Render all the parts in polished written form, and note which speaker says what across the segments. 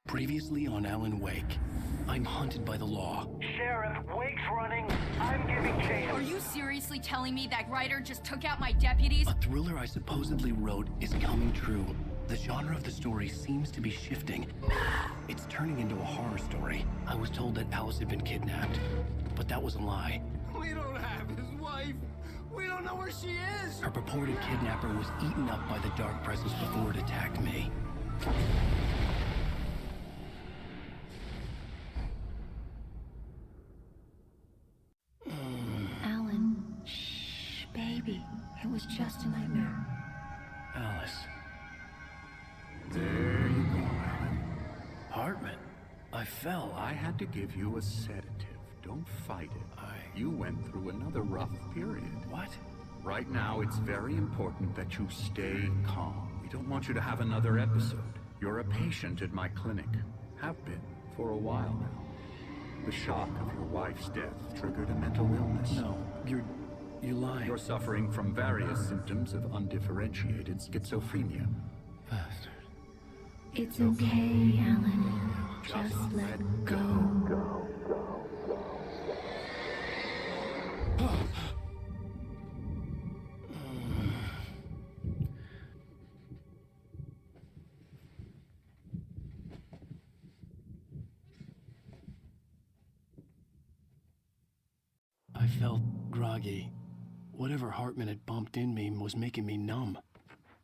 Speaker 1: Previously on Alan Wake, I'm hunted by the law.
Speaker 2: Sheriff, Wake's running. I'm giving chase.
Speaker 3: Are you seriously telling me that writer just took out my deputies?
Speaker 1: A thriller I supposedly wrote is coming true. The genre of the story seems to be shifting. It's turning into a horror story. I was told that Alice had been kidnapped, but that was a lie.
Speaker 4: We don't have his wife. We don't know where she is.
Speaker 1: Her purported kidnapper was eaten up by the dark presence before it attacked me.
Speaker 5: Alan, shh, baby. It was just a nightmare.
Speaker 1: Alice.
Speaker 4: There you go, Alan.
Speaker 1: Hartman. I fell.
Speaker 4: I had to give you a sedative. Don't fight it. You went through another rough period.
Speaker 1: What?
Speaker 4: Right now, it's very important that you stay calm. We don't want you to have another episode. You're a patient at my clinic. Have been for a while now. The shock of your wife's death triggered a mental illness.
Speaker 1: No, you're lying.
Speaker 4: You're suffering from various symptoms of undifferentiated schizophrenia.
Speaker 1: Bastard.
Speaker 5: It's okay, Alan. Just let go.
Speaker 1: I felt groggy. Whatever Hartman had bumped in me was making me numb.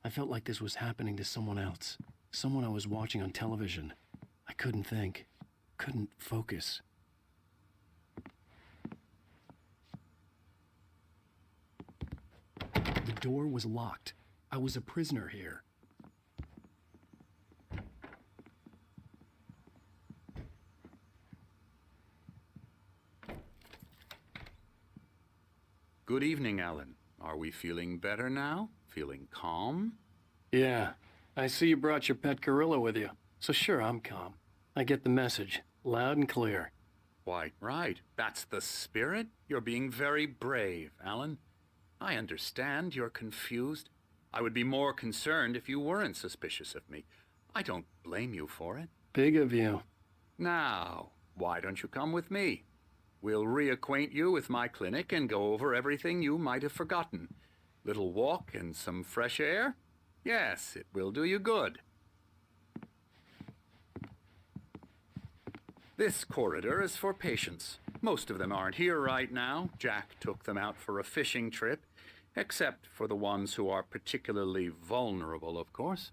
Speaker 1: I felt like this was happening to someone else. Someone I was watching on television. I couldn't think. Couldn't focus. The door was locked. I was a prisoner here.
Speaker 4: Good evening, Alan. Are we feeling better now? Feeling calm?
Speaker 1: Yeah, I see you brought your pet gorilla with you. So sure, I'm calm. I get the message, loud and clear.
Speaker 4: Quite right. That's the spirit. You're being very brave, Alan. I understand you're confused. I would be more concerned if you weren't suspicious of me. I don't blame you for it.
Speaker 1: Big of you.
Speaker 4: Now, why don't you come with me? We'll reacquaint you with my clinic and go over everything you might have forgotten. Little walk and some fresh air? Yes, it will do you good. This corridor is for patients. Most of them aren't here right now. Jack took them out for a fishing trip, except for the ones who are particularly vulnerable, of course.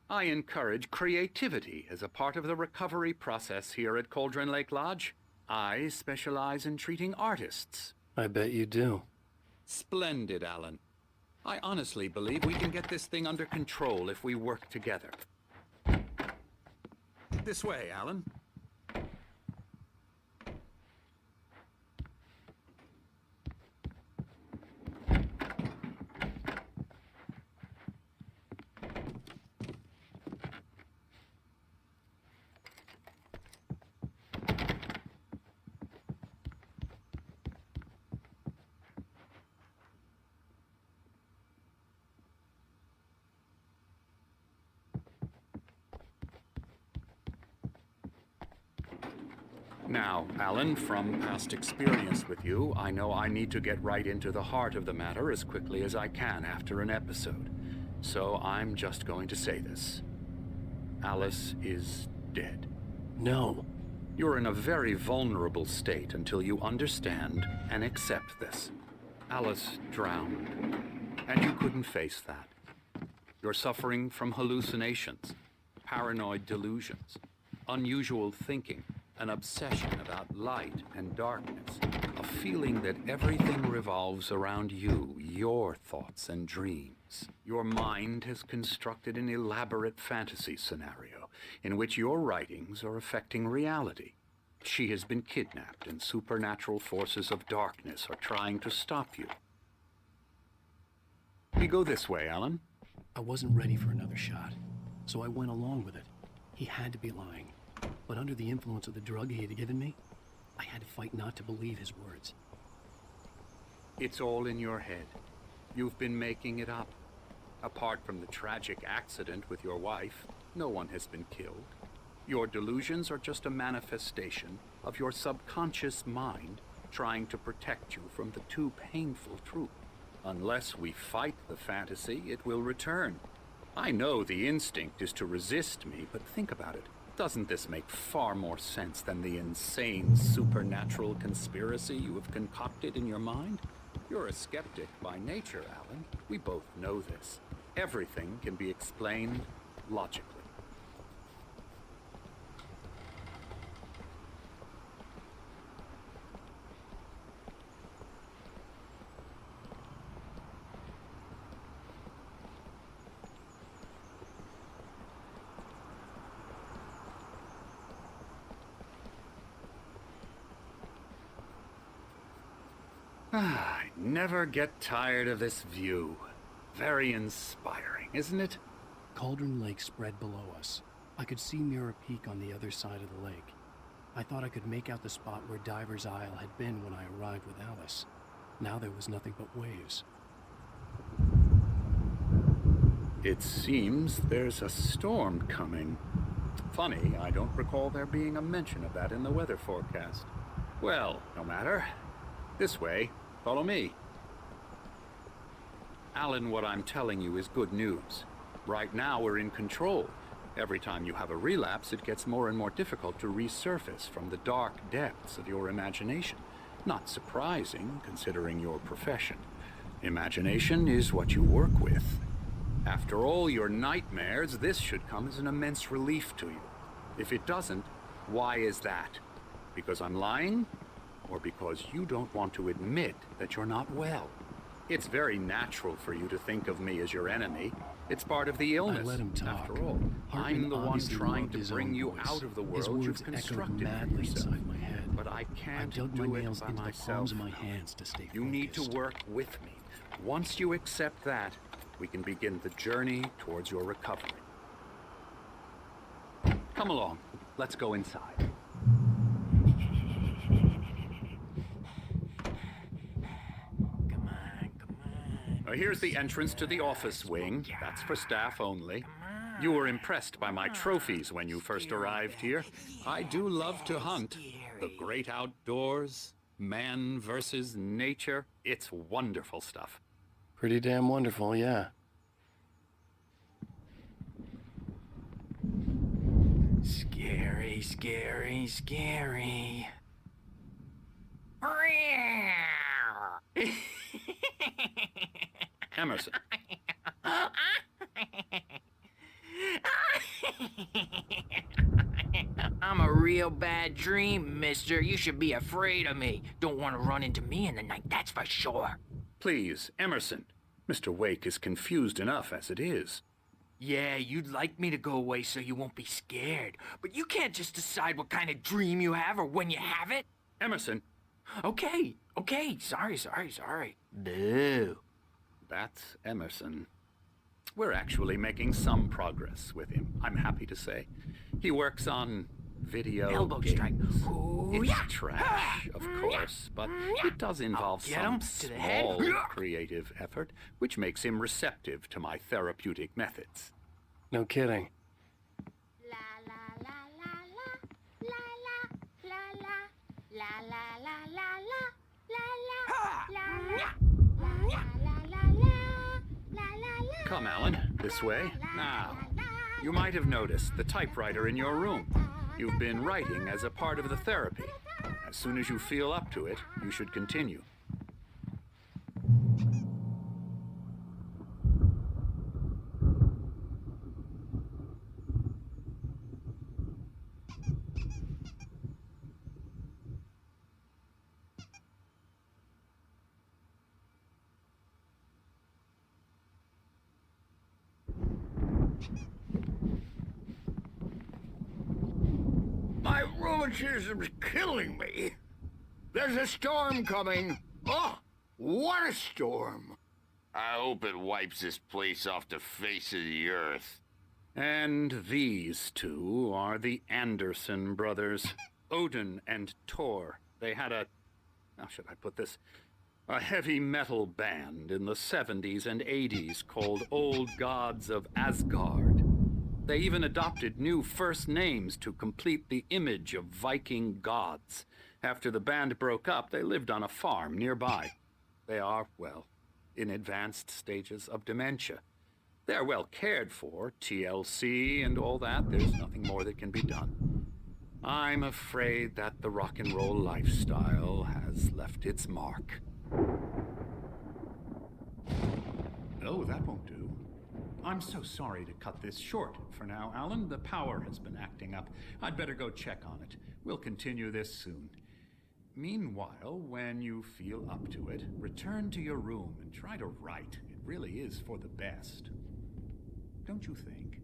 Speaker 4: I encourage creativity as a part of the recovery process here at Cauldron Lake Lodge. I specialize in treating artists.
Speaker 1: I bet you do.
Speaker 4: Splendid, Alan. I honestly believe we can get this thing under control if we work together. This way, Alan. Now, Alan, from past experience with you, I know I need to get right into the heart of the matter as quickly as I can after an episode. So I'm just going to say this. Alice is dead.
Speaker 1: No.
Speaker 4: You're in a very vulnerable state until you understand and accept this. Alice drowned, and you couldn't face that. You're suffering from hallucinations, paranoid delusions, unusual thinking, an obsession about light and darkness, a feeling that everything revolves around you, your thoughts and dreams. Your mind has constructed an elaborate fantasy scenario in which your writings are affecting reality. She has been kidnapped and supernatural forces of darkness are trying to stop you. We go this way, Alan.
Speaker 1: I wasn't ready for another shot, so I went along with it. He had to be lying. But under the influence of the drug he had given me, I had to fight not to believe his words.
Speaker 4: It's all in your head. You've been making it up. Apart from the tragic accident with your wife, no one has been killed. Your delusions are just a manifestation of your subconscious mind trying to protect you from the too painful truth. Unless we fight the fantasy, it will return. I know the instinct is to resist me, but think about it. Doesn't this make far more sense than the insane supernatural conspiracy you have concocted in your mind? You're a skeptic by nature, Alan. We both know this. Everything can be explained logically. I never get tired of this view. Very inspiring, isn't it?
Speaker 1: Cauldron Lake spread below us. I could see Mirror Peak on the other side of the lake. I thought I could make out the spot where Diver's Isle had been when I arrived with Alice. Now there was nothing but waves.
Speaker 4: It seems there's a storm coming. Funny, I don't recall there being a mention of that in the weather forecast. Well, no matter. This way. Follow me. Alan, what I'm telling you is good news. Right now, we're in control. Every time you have a relapse, it gets more and more difficult to resurface from the dark depths of your imagination. Not surprising, considering your profession. Imagination is what you work with. After all your nightmares, this should come as an immense relief to you. If it doesn't, why is that? Because I'm lying? Or because you don't want to admit that you're not well? It's very natural for you to think of me as your enemy. It's part of the illness,
Speaker 1: I let him talk.
Speaker 4: after all.
Speaker 1: Hartman
Speaker 4: I'm the one
Speaker 1: obviously
Speaker 4: trying
Speaker 1: loved
Speaker 4: to
Speaker 1: his
Speaker 4: bring
Speaker 1: own
Speaker 4: you
Speaker 1: voice.
Speaker 4: out of the
Speaker 1: His
Speaker 4: world
Speaker 1: words
Speaker 4: you've
Speaker 1: echoed
Speaker 4: constructed for
Speaker 1: madly
Speaker 4: yourself.
Speaker 1: inside my head.
Speaker 4: But I
Speaker 1: I
Speaker 4: can't
Speaker 1: dug
Speaker 4: do
Speaker 1: my
Speaker 4: it
Speaker 1: nails
Speaker 4: by
Speaker 1: into the
Speaker 4: myself.
Speaker 1: palms of my hands to stay
Speaker 4: You need to
Speaker 1: focused.
Speaker 4: work with me. Once you accept that, we can begin the journey towards your recovery. Come along. Let's go inside. Here's the entrance to the office wing. That's for staff only. You were impressed by my trophies when you first arrived here. I do love to hunt. The great outdoors, man versus nature. It's wonderful stuff.
Speaker 1: Pretty damn wonderful, yeah.
Speaker 6: Scary, scary, scary.
Speaker 4: Emerson.
Speaker 6: I'm a real bad dream, mister. You should be afraid of me. Don't want to run into me in the night, that's for sure.
Speaker 4: Please, Emerson. Mr. Wake is confused enough as it is.
Speaker 6: Yeah, you'd like me to go away so you won't be scared. But you can't just decide what kind of dream you have or when you have it.
Speaker 4: Emerson.
Speaker 6: Okay, sorry. Boo.
Speaker 4: That's Emerson. We're actually making some progress with him, I'm happy to say. He works on video
Speaker 6: Elbow
Speaker 4: games.
Speaker 6: strike. Ooh,
Speaker 4: It's
Speaker 6: yeah.
Speaker 4: trash, of course, but it does involve
Speaker 6: Get him
Speaker 4: some
Speaker 6: to the head.
Speaker 4: small creative effort, which makes him receptive to my therapeutic methods.
Speaker 1: No kidding.
Speaker 5: La la la la la la la la la la la la la la la la
Speaker 4: Come, Alan, this way. Now, you might have noticed the typewriter in your room. You've been writing as a part of the therapy. As soon as you feel up to it, you should continue.
Speaker 7: My rheumatism's killing me. There's a storm coming. Oh, what a storm.
Speaker 8: I hope it wipes this place off the face of the earth.
Speaker 4: And these two are the Anderson brothers, Odin and Tor. They had a, how should I put this? A heavy metal band in the 70s and 80s called Old Gods of Asgard. They even adopted new first names to complete the image of Viking gods. After the band broke up, they lived on a farm nearby. They are, well, in advanced stages of dementia. They're well cared for, TLC and all that. There's nothing more that can be done. I'm afraid that the rock and roll lifestyle has left its mark.
Speaker 9: Oh, that won't do. I'm so sorry to cut this short for now, Alan. The power has been acting up. I'd better go check on it. We'll continue this soon. Meanwhile, when you feel up to it, return to your room and try to write. It really is for the best. Don't you think?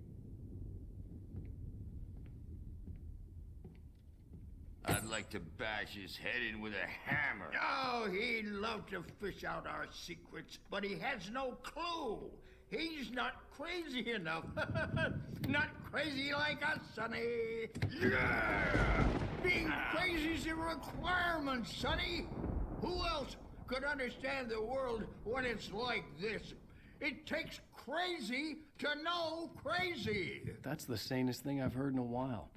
Speaker 8: I'd like to bash his head in with a hammer.
Speaker 7: Oh, he'd love to fish out our secrets, but he has no clue. He's not crazy enough. Not crazy like us, Sonny. Yeah! Being crazy's a requirement, Sonny. Who else could understand the world when it's like this? It takes crazy to know crazy.
Speaker 1: That's the sanest thing I've heard in a while.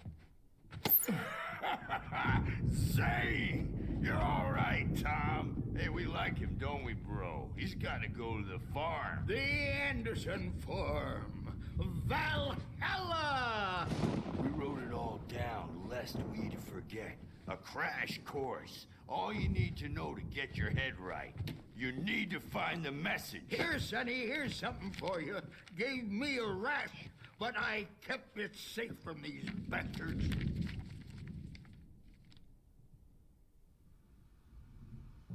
Speaker 8: Say, you're all right, Tom. Hey, we like him, don't we, bro? He's got to go to the farm.
Speaker 7: The Anderson Farm. Valhalla!
Speaker 8: We wrote it all down, lest we forget. A crash course. All you need to know to get your head right. You need to find the message.
Speaker 7: Here, Sonny, here's something for you. Gave me a rash, but I kept it safe from these bastards.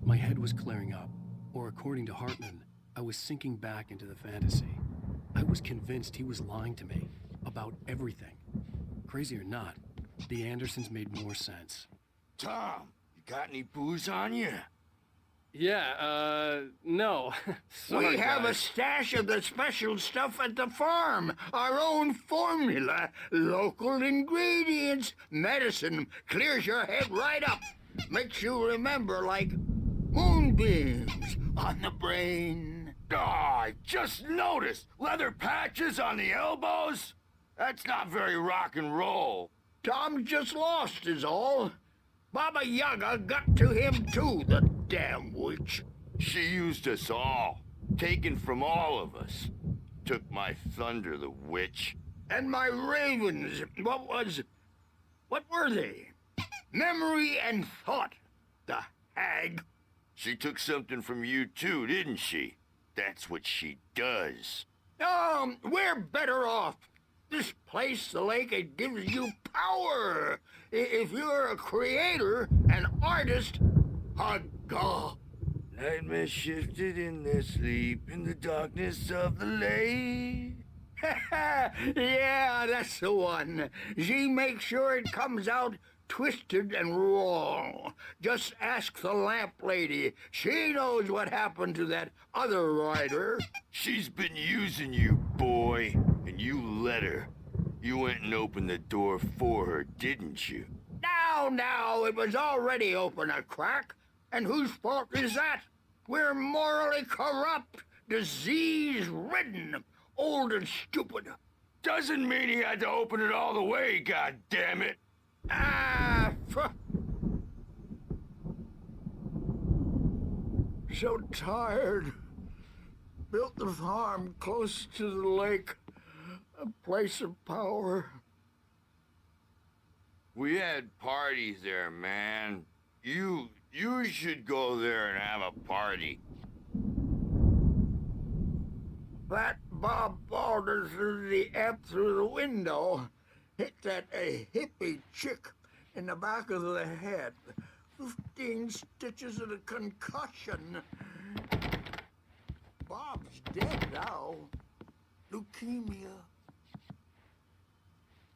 Speaker 1: My head was clearing up, or according to Hartman, I was sinking back into the fantasy. I was convinced he was lying to me about everything. Crazy or not, the Andersons made more sense.
Speaker 8: Tom, you got any booze on you?
Speaker 1: Yeah, no. Sorry,
Speaker 7: We have a
Speaker 1: guys.
Speaker 7: stash of the special stuff at the farm. Our own formula. Local ingredients. Medicine clears your head right up. Makes you remember like moonbeams on the brain.
Speaker 8: Oh, I just noticed. Leather patches on the elbows? That's not very rock and roll.
Speaker 7: Tom just lost is all. Baba Yaga got to him too, the damn witch.
Speaker 8: She used us all. Taken from all of us. Took my thunder, the witch.
Speaker 7: And my ravens, what were they? Memory and thought, the hag.
Speaker 8: She took something from you too, didn't she? That's what she does.
Speaker 7: We're better off. This place, the lake, it gives you power. If you're a creator, an artist, a god.
Speaker 8: Nightmares shifted in their sleep in the darkness of the lake.
Speaker 7: Yeah, that's the one. She makes sure it comes out twisted and wrong. Just ask the lamp lady. She knows what happened to that other rider.
Speaker 8: She's been using you, boy, and you let her. You went and opened the door for her, didn't you?
Speaker 7: Now, it was already open a crack. And whose fault is that? We're morally corrupt, disease-ridden, old and stupid.
Speaker 8: Doesn't mean he had to open it all the way, goddammit.
Speaker 7: So tired. Built the farm close to the lake. A place of power.
Speaker 8: We had parties there, man. You should go there and have a party.
Speaker 7: That Bob Balder threw the amp through the window. Hit that hippie chick in the back of the head. 15 stitches and a concussion. Bob's dead now. Leukemia.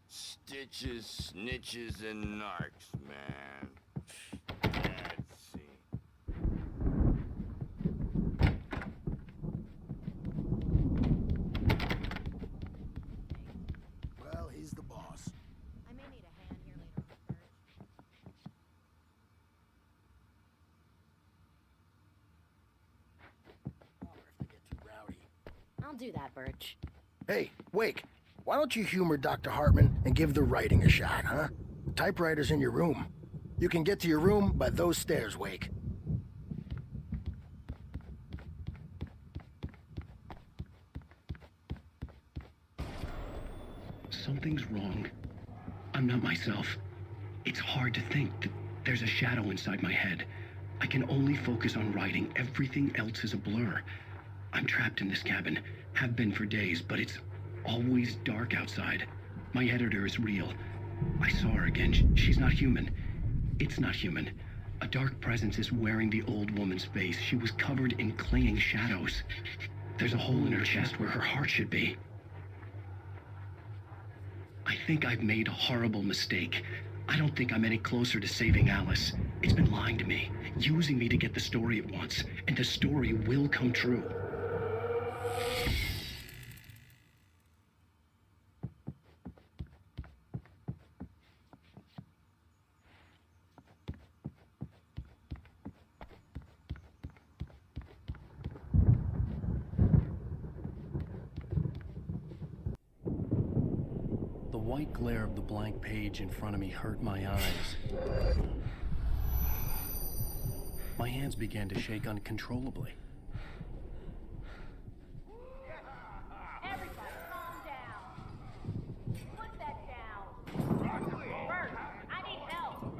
Speaker 8: Stitches, snitches, and narcs, man. Bad scene.
Speaker 7: Well, he's the boss.
Speaker 5: I may need a hand here later on, Bert. do that, Birch.
Speaker 10: Hey, Wake, why don't you humor Dr. Hartman and give the writing a shot, huh? The typewriter's in your room. You can get to your room by those stairs, Wake.
Speaker 1: Something's wrong. I'm not myself. It's hard to think that there's a shadow inside my head. I can only focus on writing. Everything else is a blur. I'm trapped in this cabin. Have been for days, but it's always dark outside. My editor is real. I saw her again. She's not human. It's not human. A dark presence is wearing the old woman's face. She was covered in clinging shadows. There's a hole in her chest where her heart should be. I think I've made a horrible mistake. I don't think I'm any closer to saving Alice. It's been lying to me, using me to get the story it wants, and the story will come true. The white glare of the blank page in front of me hurt my eyes. My hands began to shake uncontrollably.
Speaker 5: Everybody, calm down. Put that down. Bert, I need help.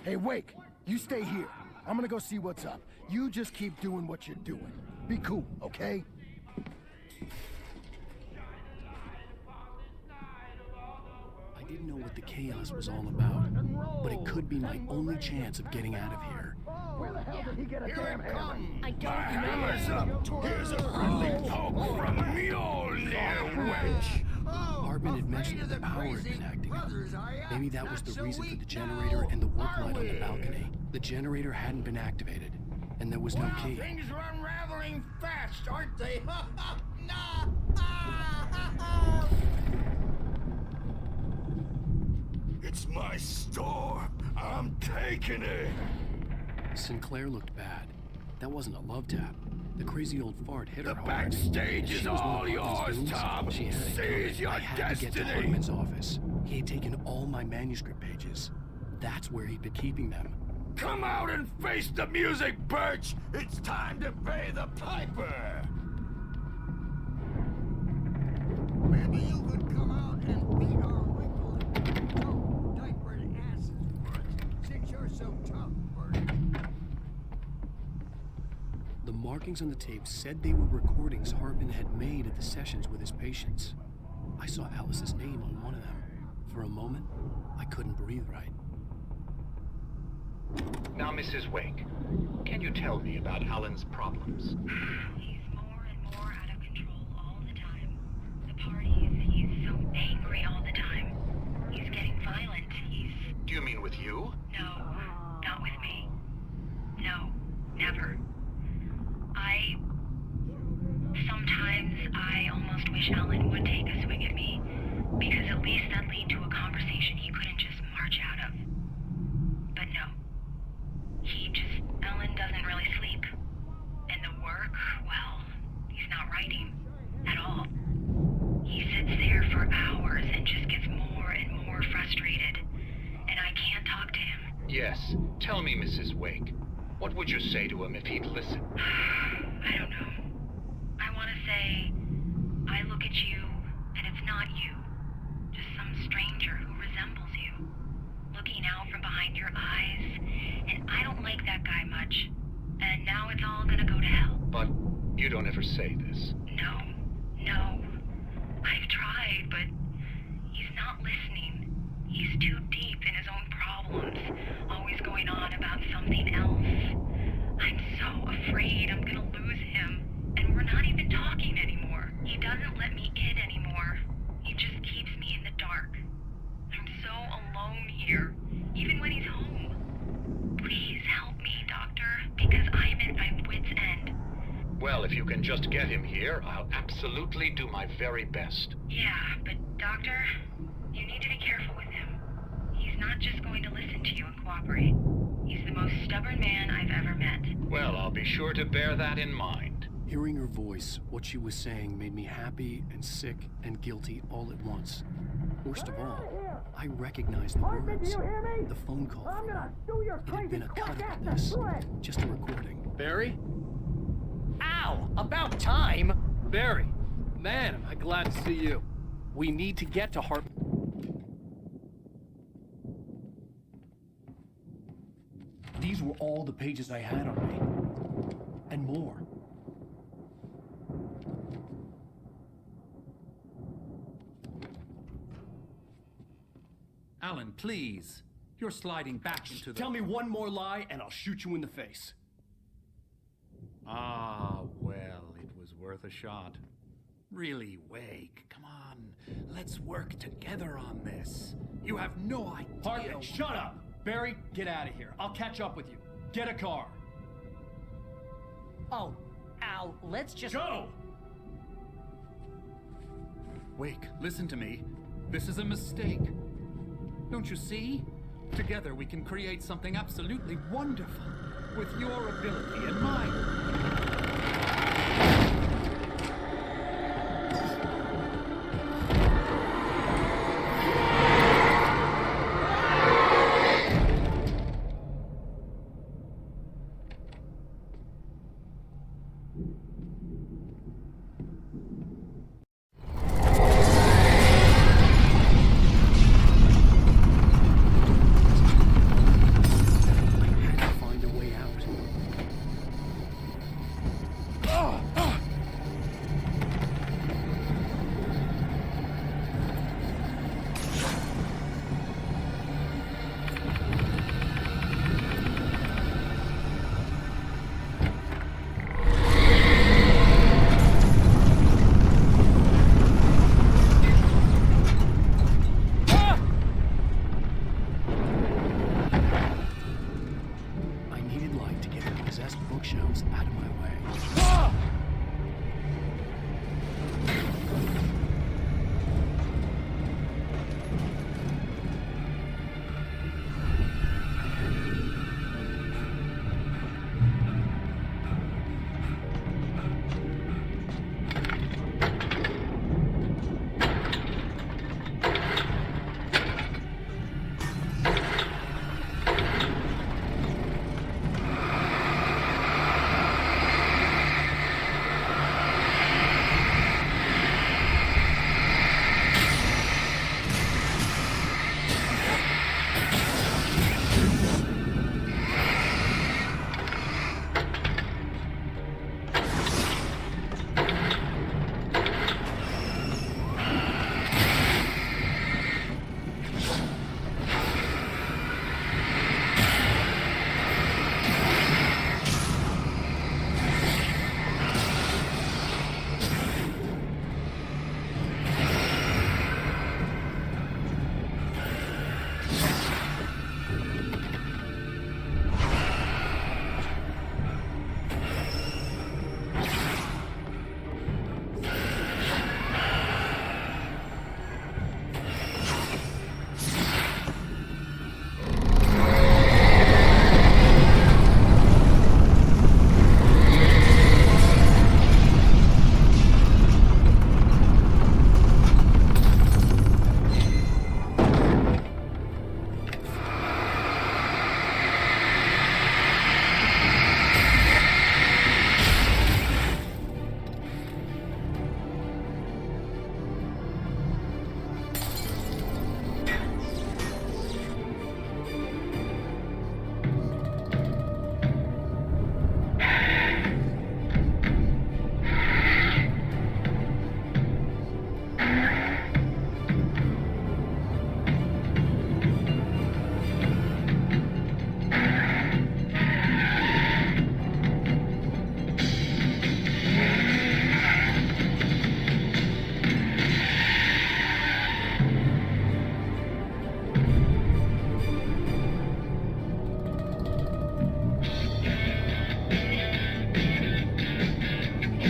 Speaker 10: Hey, Wake, you stay here. I'm gonna go see what's up. You just keep doing what you're doing. Be cool, okay?
Speaker 1: I didn't know what the chaos was all about, but it could be my only chance of getting out of here.
Speaker 10: Where the hell did he get a damn hammer?
Speaker 5: I don't know.
Speaker 8: Hammer's up. Here's a friendly poke from Mjolnir, wench.
Speaker 1: Hartman had mentioned that the power had been acting up. Maybe that was the reason for the generator and the work light on the balcony. The generator hadn't been activated, and there was no key.
Speaker 7: Things are unraveling fast, aren't they?
Speaker 8: It's my store. I'm taking it.
Speaker 1: Sinclair looked bad. That wasn't a love tap. The crazy old fart hit her
Speaker 8: The
Speaker 1: hard.
Speaker 8: backstage
Speaker 1: She
Speaker 8: is
Speaker 1: was one of
Speaker 8: all yours,
Speaker 1: Hartman's goons.
Speaker 8: Tom.
Speaker 1: She had it
Speaker 8: Seize
Speaker 1: coming.
Speaker 8: your
Speaker 1: I had to get to
Speaker 8: destiny.
Speaker 1: Hartman's office. He had taken all my manuscript pages. That's where he'd been keeping them.
Speaker 8: Come out and face the music, Birch. It's time to pay the piper.
Speaker 7: Maybe you could come out and beat our wrinkled, diapered asses for us, since you're so tough, Bert.
Speaker 1: The markings on the tape said they were recordings Hartman had made at the sessions with his patients. I saw Alice's name on one of them. For a moment, I couldn't breathe right.
Speaker 4: Now, Mrs. Wake, can you tell me about Alan's problems?
Speaker 11: He's more and more out of control all the time. The parties, he's so angry all the time. He's getting violent.
Speaker 4: Do you mean with you?
Speaker 11: No, not with me. No, never. Sometimes I almost wish Alan would take a swing at me, because at least that'd lead to a conversation he couldn't just march out of. But no. Alan doesn't really sleep. And the work, well, he's not writing at all. He sits there for hours and just gets more and more frustrated. And I can't talk to him.
Speaker 4: Yes. Tell me, Mrs. Wake. What would you say to him if he'd listen?
Speaker 11: I don't know. I want to say, I look at you, and it's not you. Just some stranger who resembles you. Looking out from behind your eyes, and I don't like that guy much. And now it's all gonna go to hell.
Speaker 4: But you don't ever say this.
Speaker 11: No. I've tried, but he's not listening. He's too deep in his own problems, always going on about something else. I'm so afraid I'm gonna lose him, and we're not even talking anymore. He doesn't let me in anymore. He just keeps me in the dark. I'm so alone here, even when he's home. Please help me, Doctor, because I'm at my wit's end.
Speaker 4: Well, if you can just get him here, I'll absolutely do my very best.
Speaker 11: Yeah, but Doctor, you need to be careful with him. He's not just going to listen to you and cooperate. He's the most stubborn man I've ever met.
Speaker 4: Well, I'll be sure to bear that in mind.
Speaker 1: Hearing her voice, what she was saying made me happy and sick and guilty all at once. Worst of all, I recognized the words. The phone call from her. It had been a cut of this. Just a recording.
Speaker 12: Barry? Ow! About time!
Speaker 1: Barry! Man, am I glad to see you. We need to get to Hart...
Speaker 12: These were all the pages I had on me. And more.
Speaker 9: Alan, please. You're sliding back into the...
Speaker 12: Tell me one more lie and I'll shoot you in the face.
Speaker 9: Ah, well, it was worth a shot. Really, Wake, come on. Let's work together on this. You have no idea...
Speaker 12: Hartman, shut up! Barry, get out of here. I'll catch up with you. Get a car.
Speaker 13: Oh, Al, let's just...
Speaker 12: Go!
Speaker 9: Wake, listen to me. This is a mistake. Don't you see? Together we can create something absolutely wonderful. With your ability and mine.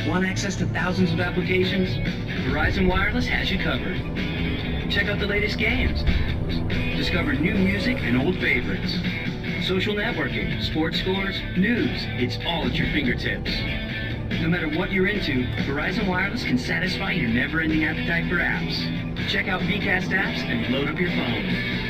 Speaker 14: Want access to thousands of applications? Verizon Wireless has you covered. Check out the latest games. Discover new music and old favorites. Social networking, sports scores, news. It's all at your fingertips. No matter what you're into, Verizon Wireless can satisfy your never-ending appetite for apps. Check out VCast apps and load up your phone.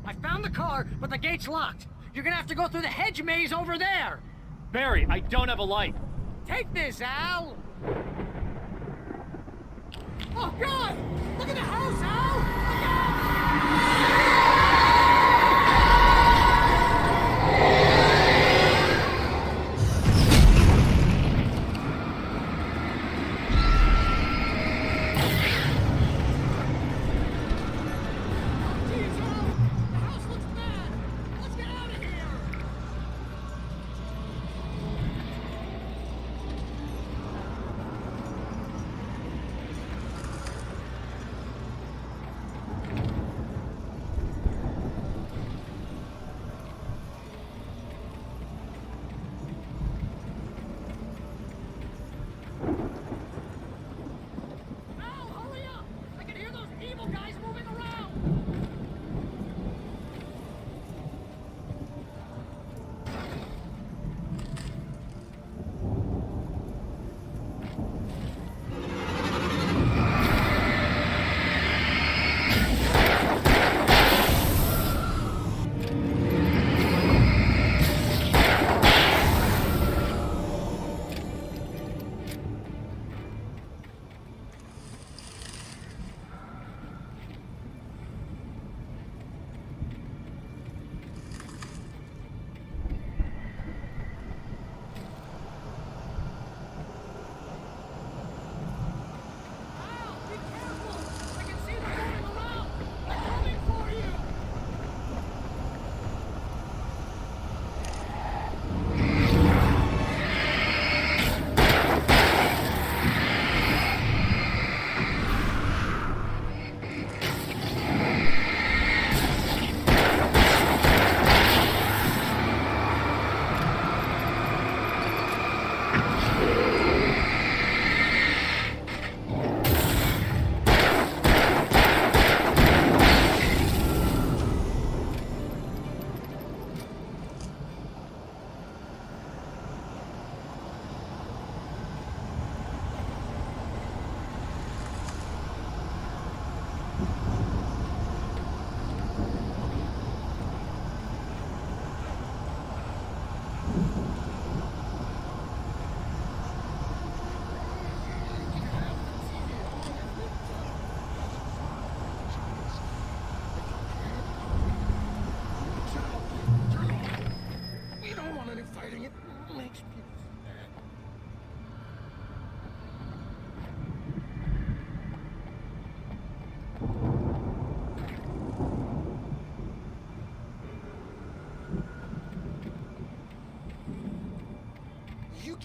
Speaker 6: I found the car, but the gate's locked. You're gonna have to go through the hedge maze over there.
Speaker 1: Barry, I don't have a light.
Speaker 6: Take this, Al. Oh, God! Look at the house, Al! Look out!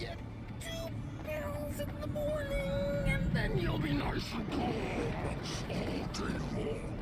Speaker 10: get 2 pills in the morning, and then you'll be nice and calm all day long.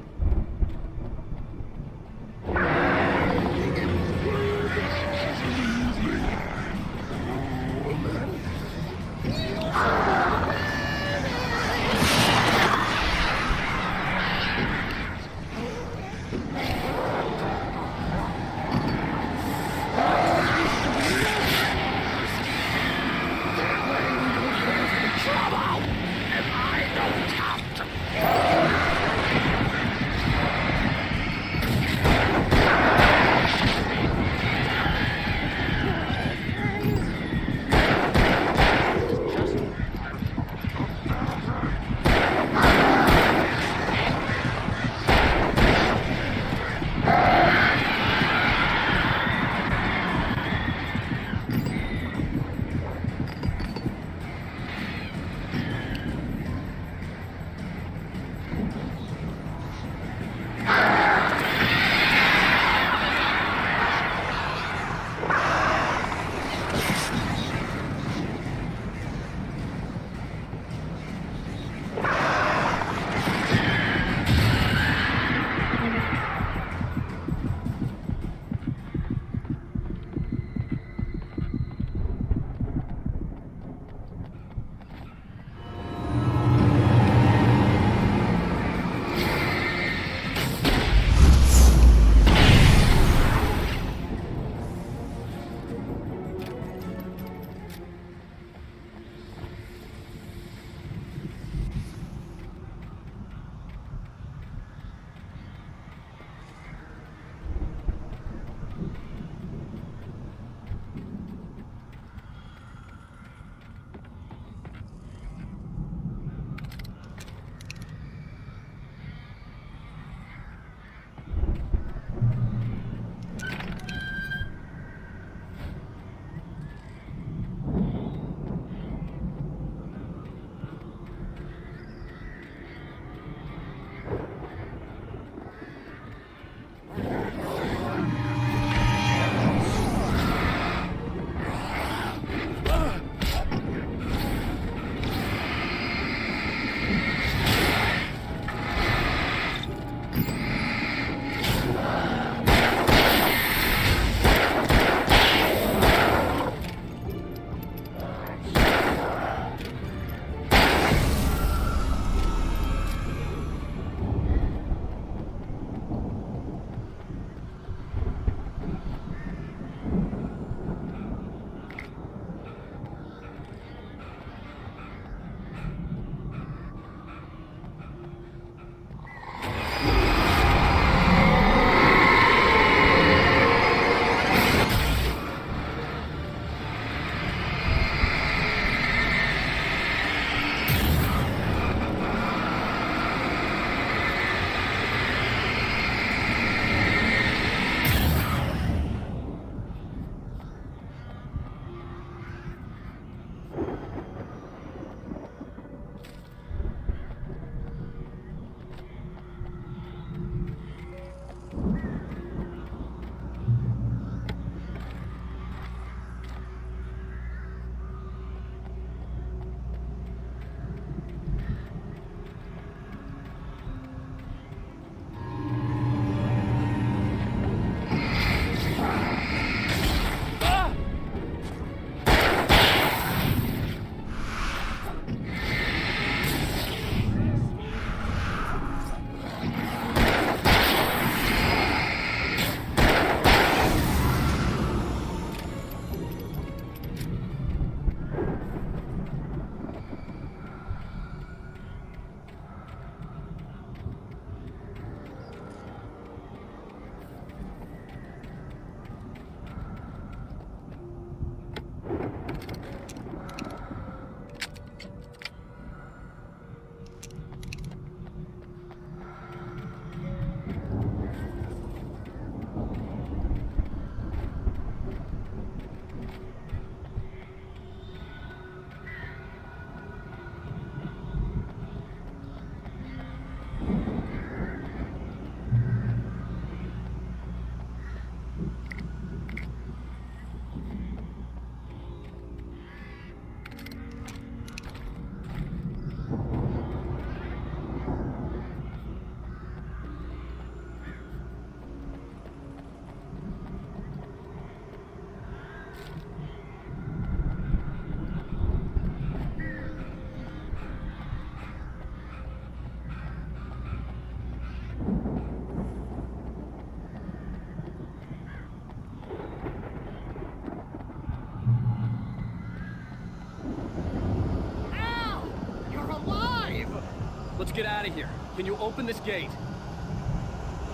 Speaker 1: Let's get out of here. Can you open this gate?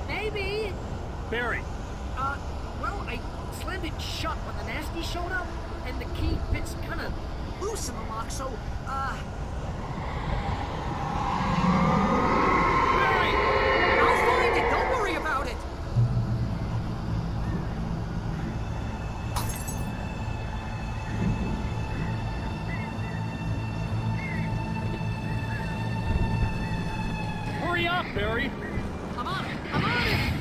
Speaker 13: Maybe.
Speaker 1: Barry!
Speaker 13: Well, I slammed it shut when the nasty showed up, and the key fits kind of loose in the lock, so, Barry! I'll find it, don't worry about it!
Speaker 1: Hurry up, Barry!
Speaker 13: I'm on it! I'm on it!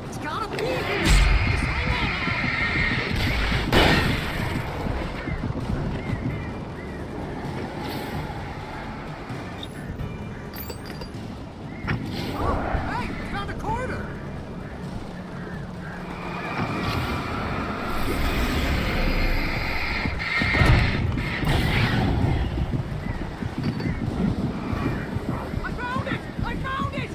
Speaker 13: It's gotta be! Just hang on, Al! Oh, hey! I found a corridor! I found it! I found it!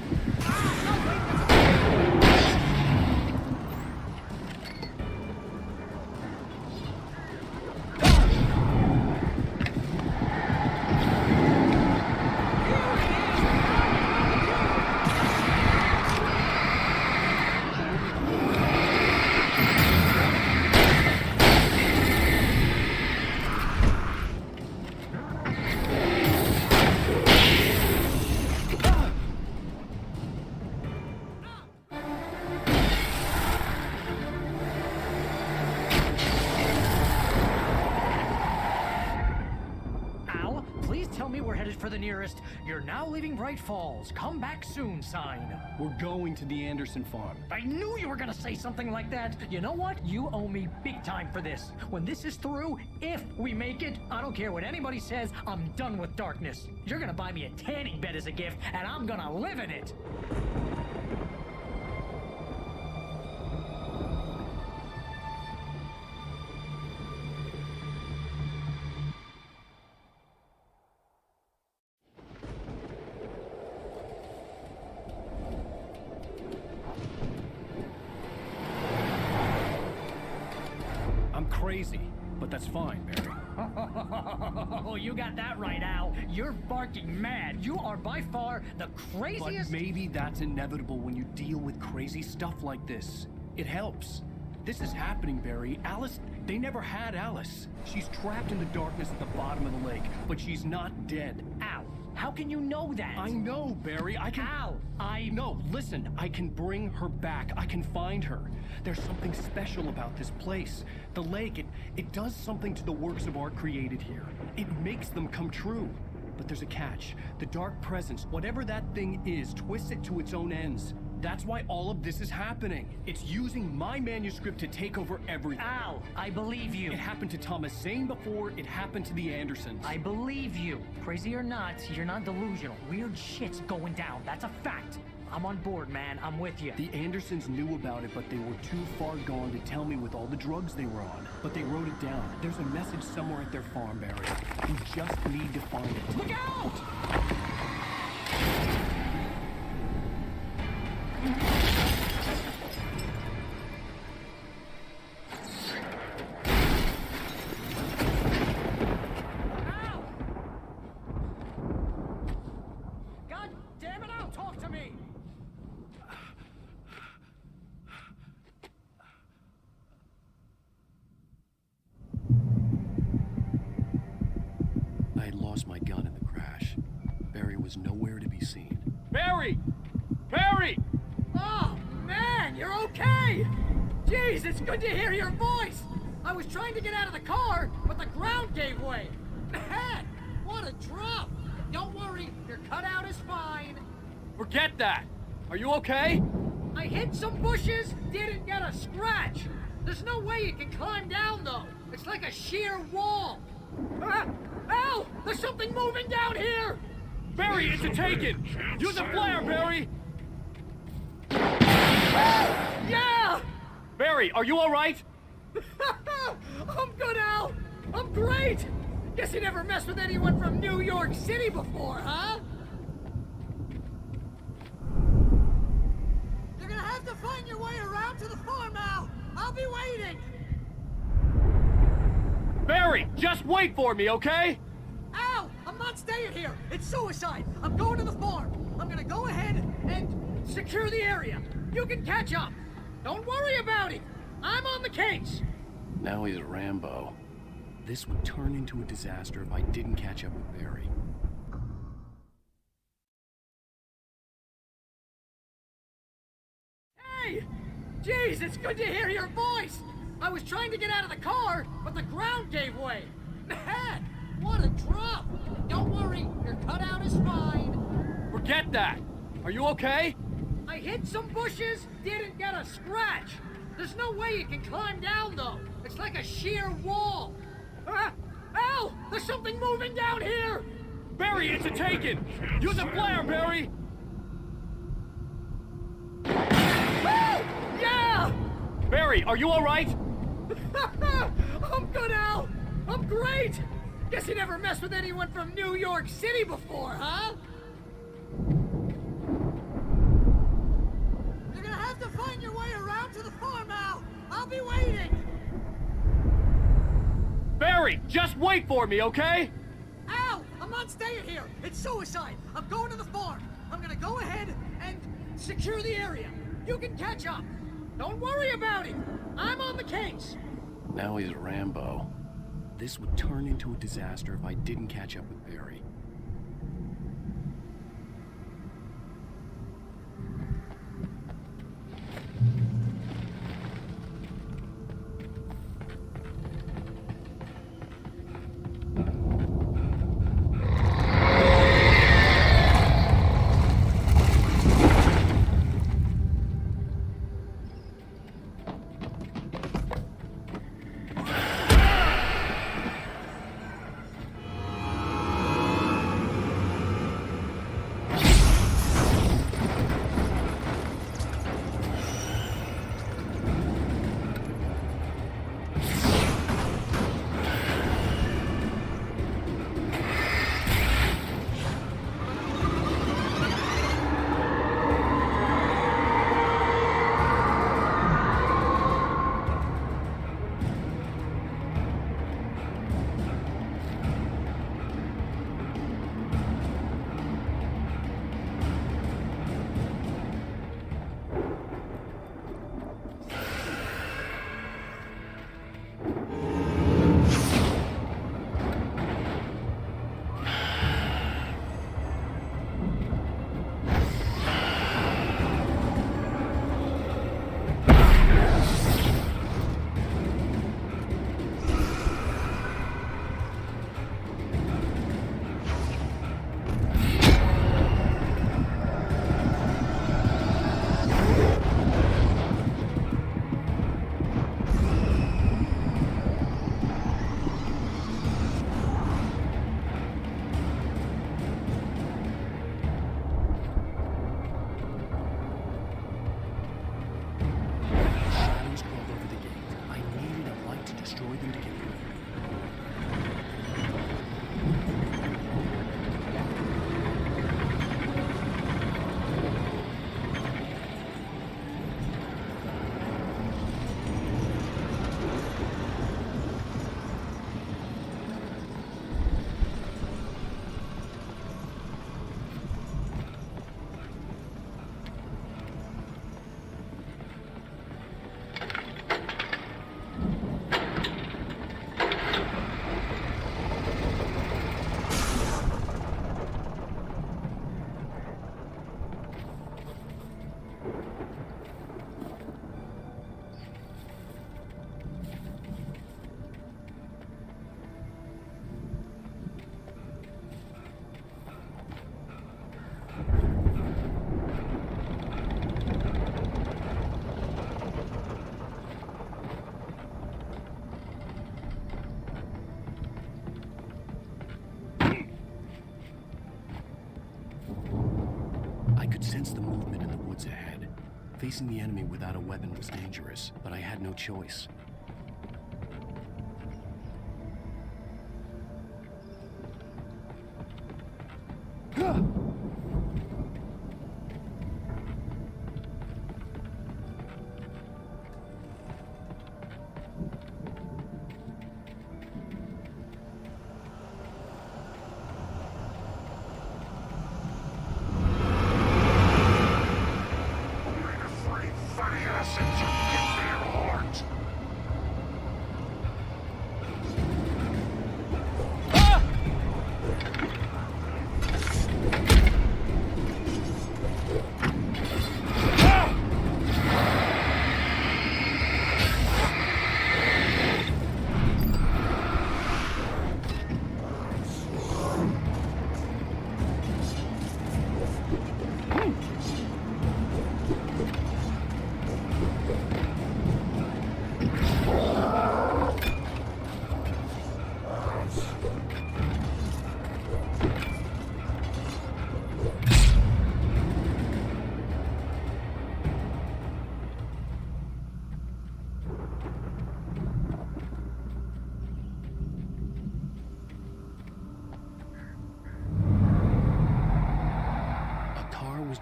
Speaker 13: Al, please tell me we're headed for the nearest "You're now leaving Bright Falls. Come back soon" sign.
Speaker 1: We're going to the Anderson farm.
Speaker 13: I knew you were gonna say something like that. You know what? You owe me big time for this. When this is through, if we make it, I don't care what anybody says, I'm done with darkness. You're gonna buy me a tanning bed as a gift, and I'm gonna live in it.
Speaker 1: I'm crazy, but that's fine, Barry.
Speaker 13: Oh, you got that right, Al. You're barking mad. You are by far the craziest.
Speaker 1: But maybe that's inevitable when you deal with crazy stuff like this. It helps. This is happening, Barry. Alice, they never had Alice. She's trapped in the darkness at the bottom of the lake, but she's not dead.
Speaker 13: Al, how can you know that?
Speaker 1: I know, Barry. I can...
Speaker 13: Al,
Speaker 1: No, listen. I can bring her back. I can find her. There's something special about this place. The lake, it does something to the works of art created here. It makes them come true. But there's a catch. The dark presence, whatever that thing is, twists it to its own ends. That's why all of this is happening. It's using my manuscript to take over everything.
Speaker 13: Al, I believe you.
Speaker 1: It happened to Thomas Zane before it happened to the Andersons.
Speaker 13: I believe you. Crazy or not, you're not delusional. Weird shit's going down. That's a fact. I'm on board, man. I'm with you.
Speaker 1: The Andersons knew about it, but they were too far gone to tell me with all the drugs they were on. But they wrote it down. There's a message somewhere at their farm, Barry. We just need to find it.
Speaker 13: Look out! Al! God damn it, Al, talk to me!
Speaker 1: I had lost my gun in the crash. Barry was nowhere to be seen.
Speaker 6: Barry! Barry!
Speaker 13: Oh, man, you're okay! Jeez, it's good to hear your voice! I was trying to get out of the car, but the ground gave way. Man, what a drop! Don't worry, your cutout is fine.
Speaker 6: Forget that! Are you okay?
Speaker 13: I hit some bushes, didn't get a scratch. There's no way you can climb down, though. It's like a sheer wall. Al, there's something moving down here!
Speaker 6: Barry, it's a taken! Use a flare, Barry!
Speaker 13: Yeah!
Speaker 6: Barry, are you alright?
Speaker 13: I'm good, Al! I'm great! Guess you never messed with anyone from New York City before, huh? You're gonna have to find your way around to the farm, Al! I'll be waiting!
Speaker 6: Barry, just wait for me, okay?
Speaker 13: Al! I'm not staying here! It's suicide! I'm going to the farm! I'm gonna go ahead and secure the area. You can catch up. Don't worry about it. I'm on the case.
Speaker 1: Now he's Rambo. This would turn into a disaster if I didn't catch up with Barry.
Speaker 13: Hey! Jeez, it's good to hear your voice! I was trying to get out of the car, but the ground gave way. Man, what a drop! Don't worry, your cutout is fine.
Speaker 6: Forget that. Are you okay?
Speaker 13: I hit some bushes, didn't get a scratch. There's no way you can climb down, though. It's like a sheer wall. Al! There's something moving down here!
Speaker 6: Barry, it's a taken! Use a flare, Barry!
Speaker 13: Oh! Yeah!
Speaker 6: Barry, are you alright?
Speaker 13: I'm good, Al! I'm great! Guess you never messed with anyone from New York City before, huh? You're gonna have to find your way around to the farm, Al! I'll be waiting!
Speaker 6: Barry, just wait for me, okay?
Speaker 13: Al! I'm not staying here! It's suicide! I'm going to the farm! I'm gonna go ahead and secure the area. You can catch up. Don't worry about it. I'm on the case.
Speaker 1: Now he's Rambo. This would turn into a disaster if I didn't catch up with Barry. Sense the movement in the woods ahead. Facing the enemy without a weapon was dangerous, but I had no choice.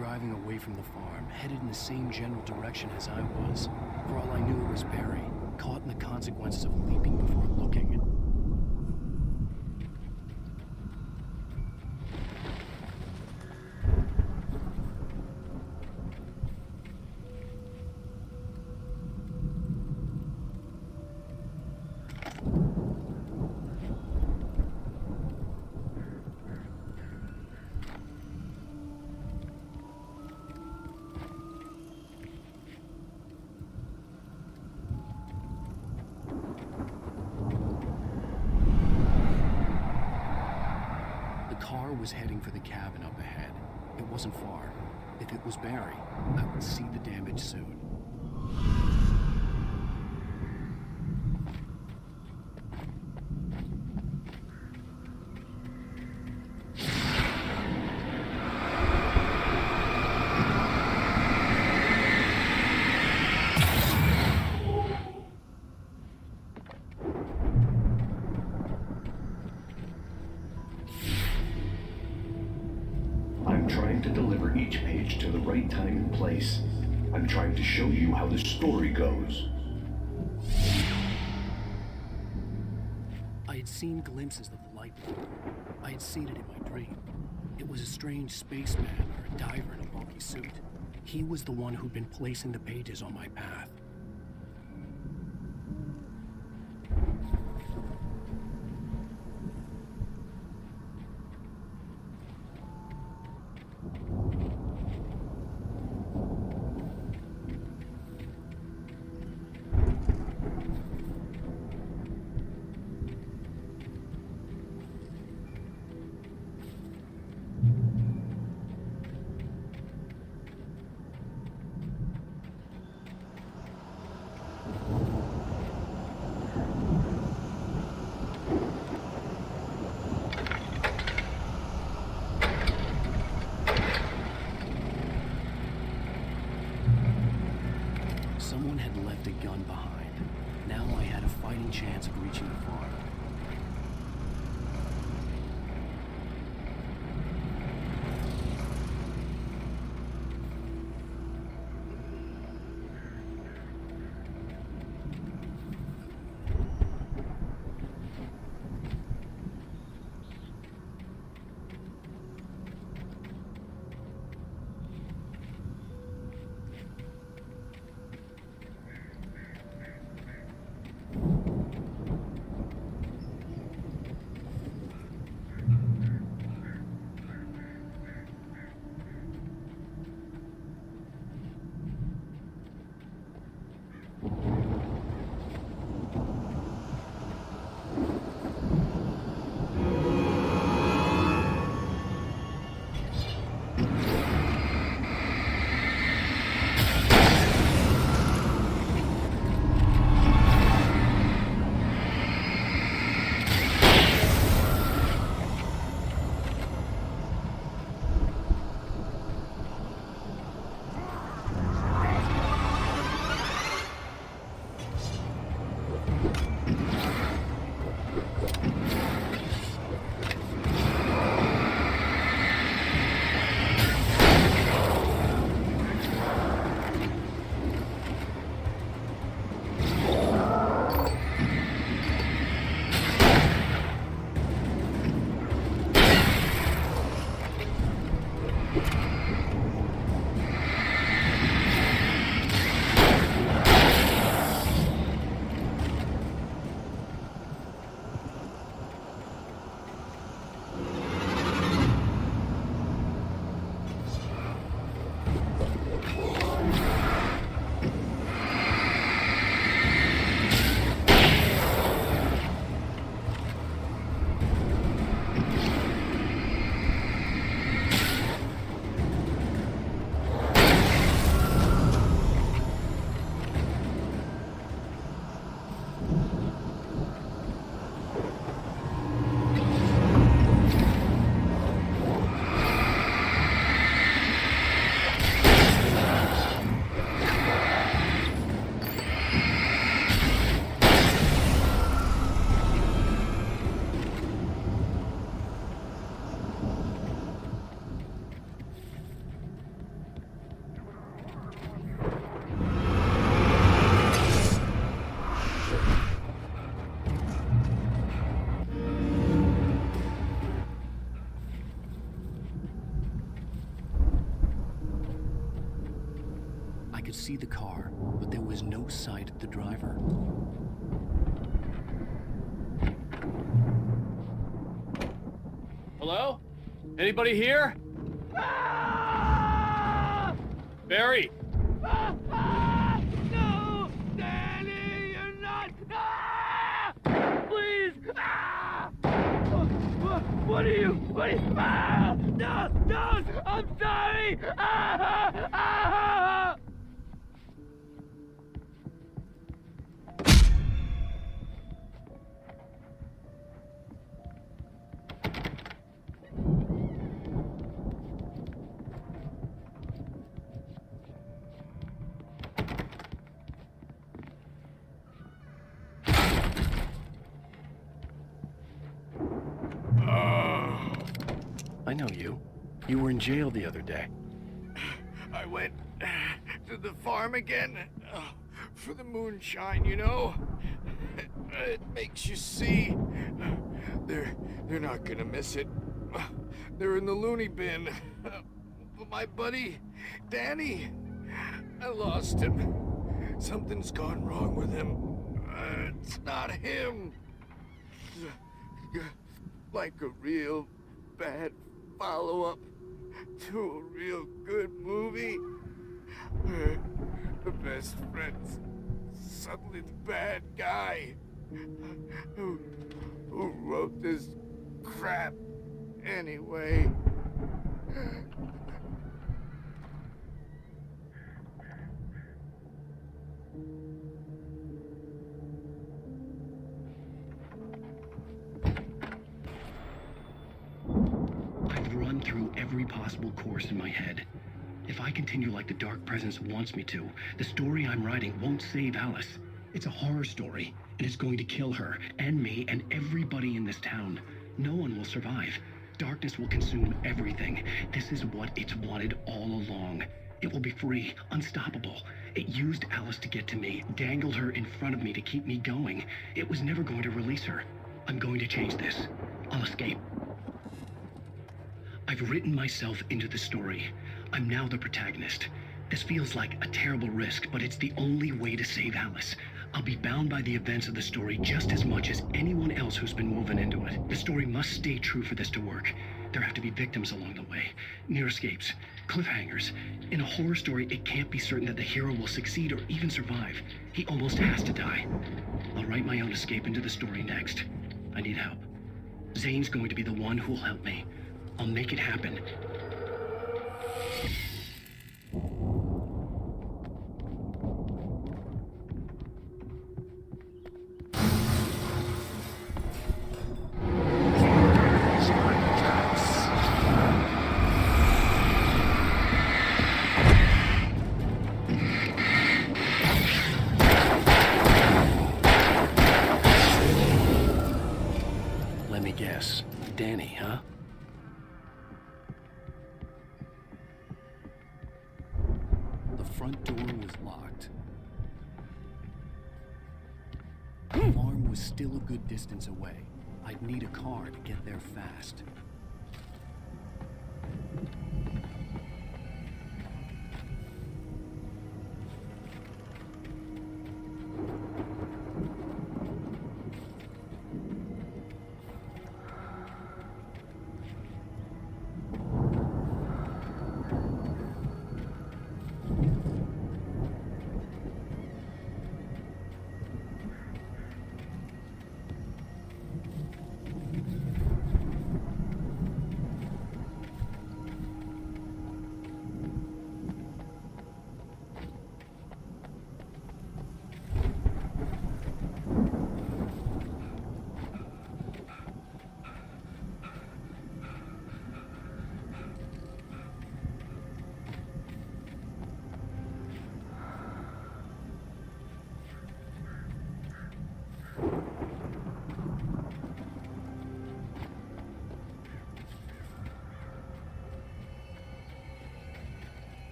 Speaker 1: driving away from the farm, headed in the same general direction as I was. For all I knew, it was Barry, caught in the consequences of leaping before looking. The car was heading for the cabin up ahead. It wasn't far. If it was Barry, I would see the damage soon.
Speaker 15: I'm trying to deliver each page to the right time and place. I'm trying to show you how the story goes.
Speaker 1: I had seen glimpses of the light before. I had seen it in my dream. It was a strange spaceman or a diver in a bulky suit. He was the one who'd been placing the pages on my path. Someone had left a gun behind. Now I had a fighting chance of reaching the farm. could see the car, but there was no sight of the driver.
Speaker 16: Hello? Anybody here? Barry!
Speaker 2: No! Danny, you're not! Please! What are you? No! Don't! I'm sorry!
Speaker 1: I know you. You were in jail the other day.
Speaker 7: I went to the farm again for the moonshine, you know? It makes you see. They're not gonna miss it. They're in the loony bin. But my buddy, Danny, I lost him. Something's gone wrong with him. It's not him. Like a real bad follow-up to a real good movie. The best friend's suddenly the bad guy. Who wrote this crap anyway?
Speaker 1: I've run through every possible course in my head. If I continue like the Dark Presence wants me to, the story I'm writing won't save Alice. It's a horror story, and it's going to kill her, and me, and everybody in this town. No one will survive. Darkness will consume everything. This is what it's wanted all along. It will be free, unstoppable. It used Alice to get to me, dangled her in front of me to keep me going. It was never going to release her. I'm going to change this. I'll escape. I've written myself into the story. I'm now the protagonist. This feels like a terrible risk, but it's the only way to save Alice. I'll be bound by the events of the story just as much as anyone else who's been woven into it. The story must stay true for this to work. There have to be victims along the way, near escapes, cliffhangers. In a horror story, it can't be certain that the hero will succeed or even survive. He almost has to die. I'll write my own escape into the story next. I need help. Zane's going to be the one who'll help me. I'll make it happen. Let me guess. Danny, huh? The front door was locked. The farm was still a good distance away. I'd need a car to get there fast.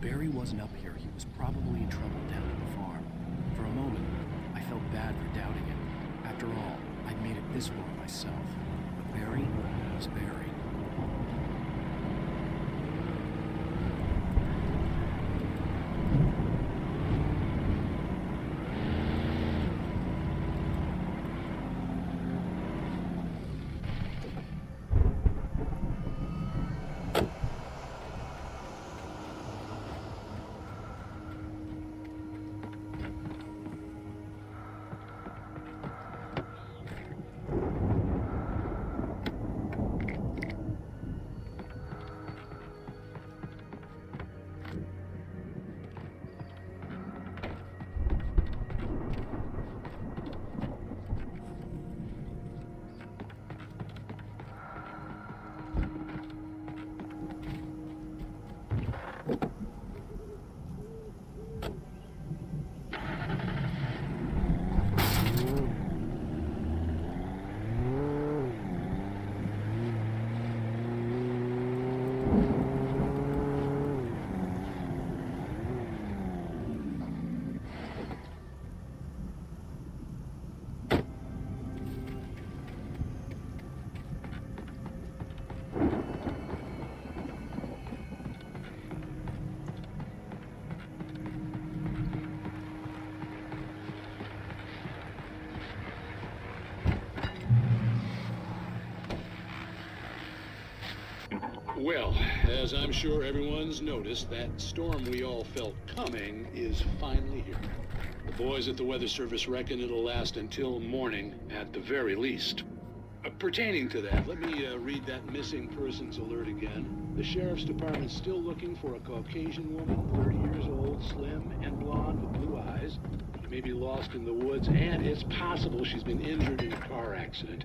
Speaker 1: Barry wasn't up here, he was probably in trouble down at the farm. For a moment, I felt bad for doubting him. After all, I'd made it this far myself. But Barry was Barry.
Speaker 17: Well, as I'm sure everyone's noticed, that storm we all felt coming is finally here. The boys at the Weather Service reckon it'll last until morning at the very least. Pertaining to that, let me read that missing persons alert again. The Sheriff's Department's still looking for a Caucasian woman, 30 years old, slim and blonde with blue eyes. She may be lost in the woods, and it's possible she's been injured in a car accident.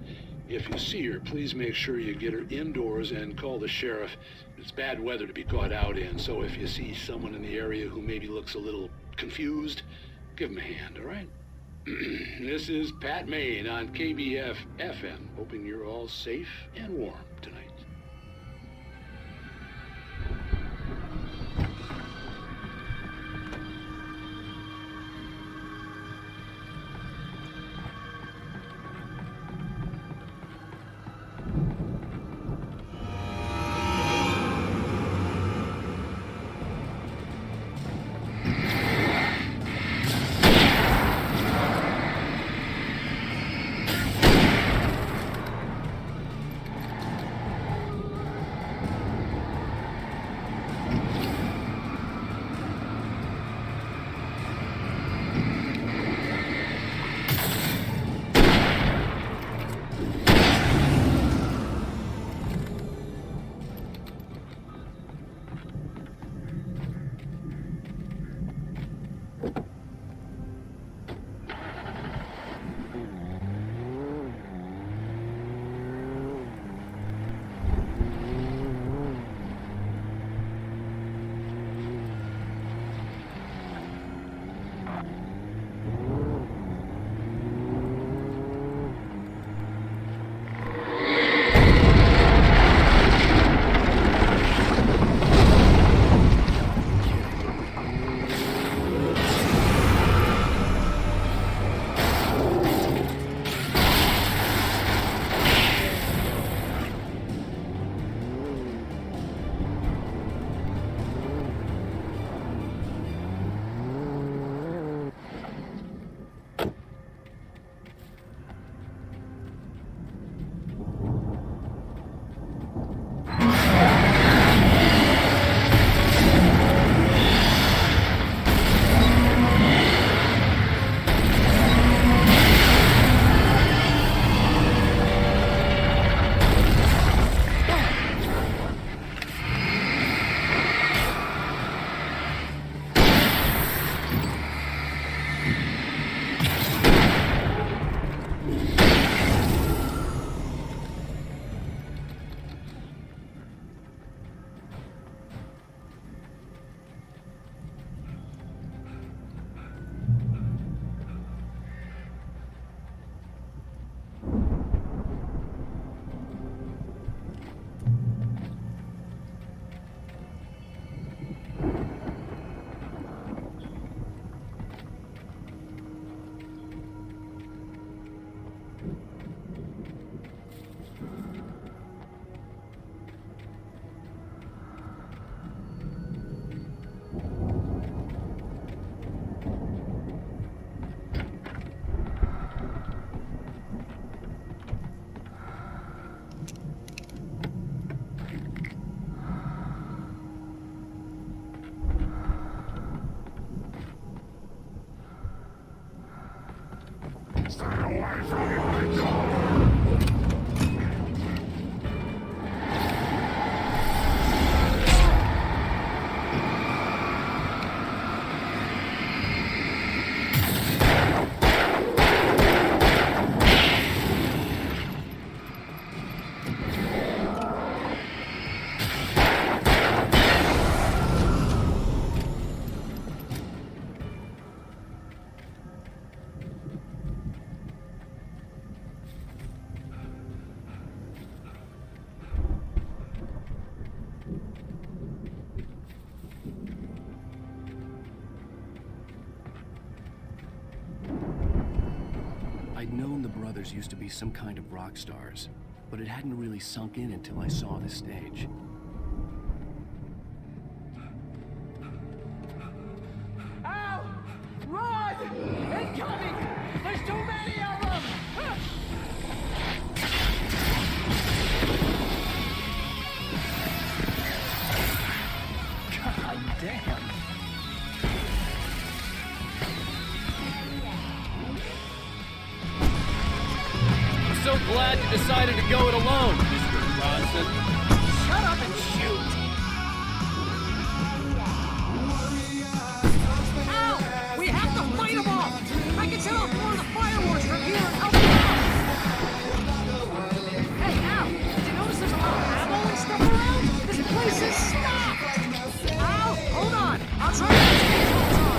Speaker 17: If you see her, please make sure you get her indoors and call the sheriff. It's bad weather to be caught out in, so if you see someone in the area who maybe looks a little confused, give them a hand, all right? This is Pat Maine on KBF FM, hoping you're all safe and warm tonight.
Speaker 1: known the brothers used to be some kind of rock stars, but it hadn't really sunk in until I saw the stage.
Speaker 13: Al! Run! Incoming! There's too many of them!
Speaker 12: God damn.
Speaker 16: I'm so glad you decided to go it alone, Mr. Bronson.
Speaker 13: Shut up and shoot! Al! We have to fight them off! I can set off more of the fireworks from here and help you out! Hey, Al! Did you notice there's a lot of ammo and stuff around? This place is stopped! Al! Hold on! I'll try to get these ones on!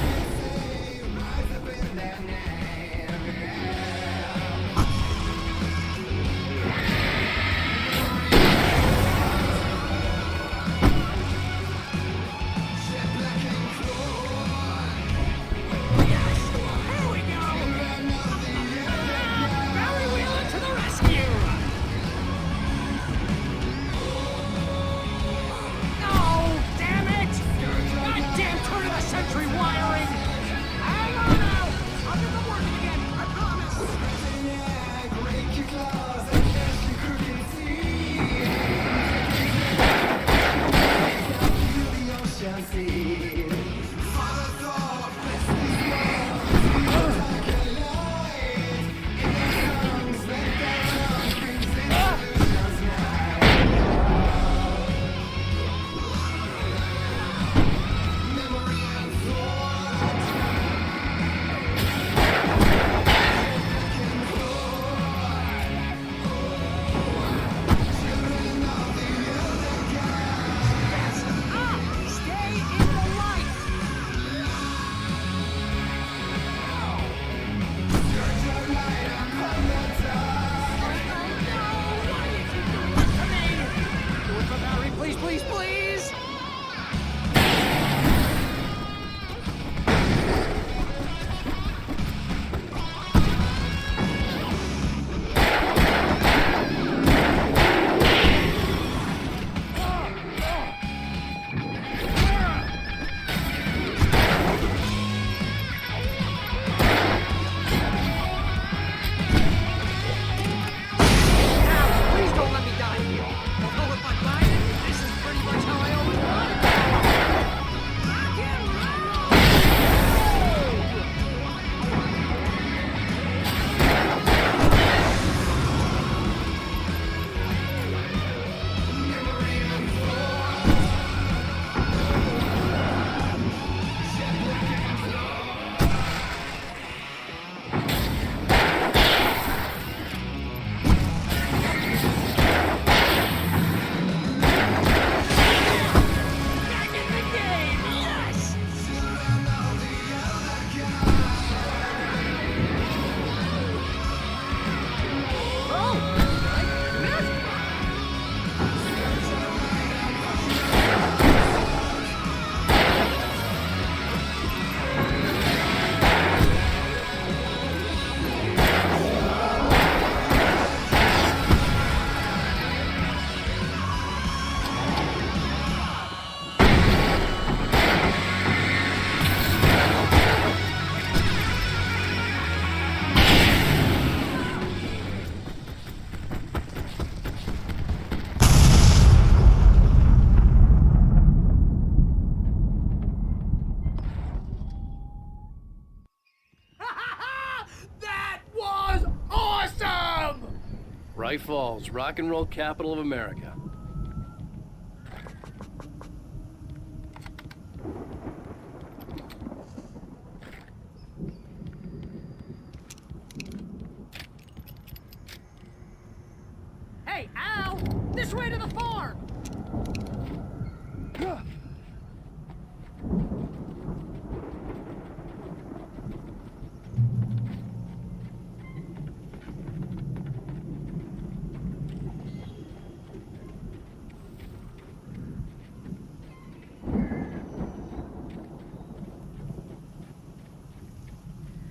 Speaker 1: Bright Falls, rock and roll capital of America.
Speaker 13: Hey, Al! This way to the farm!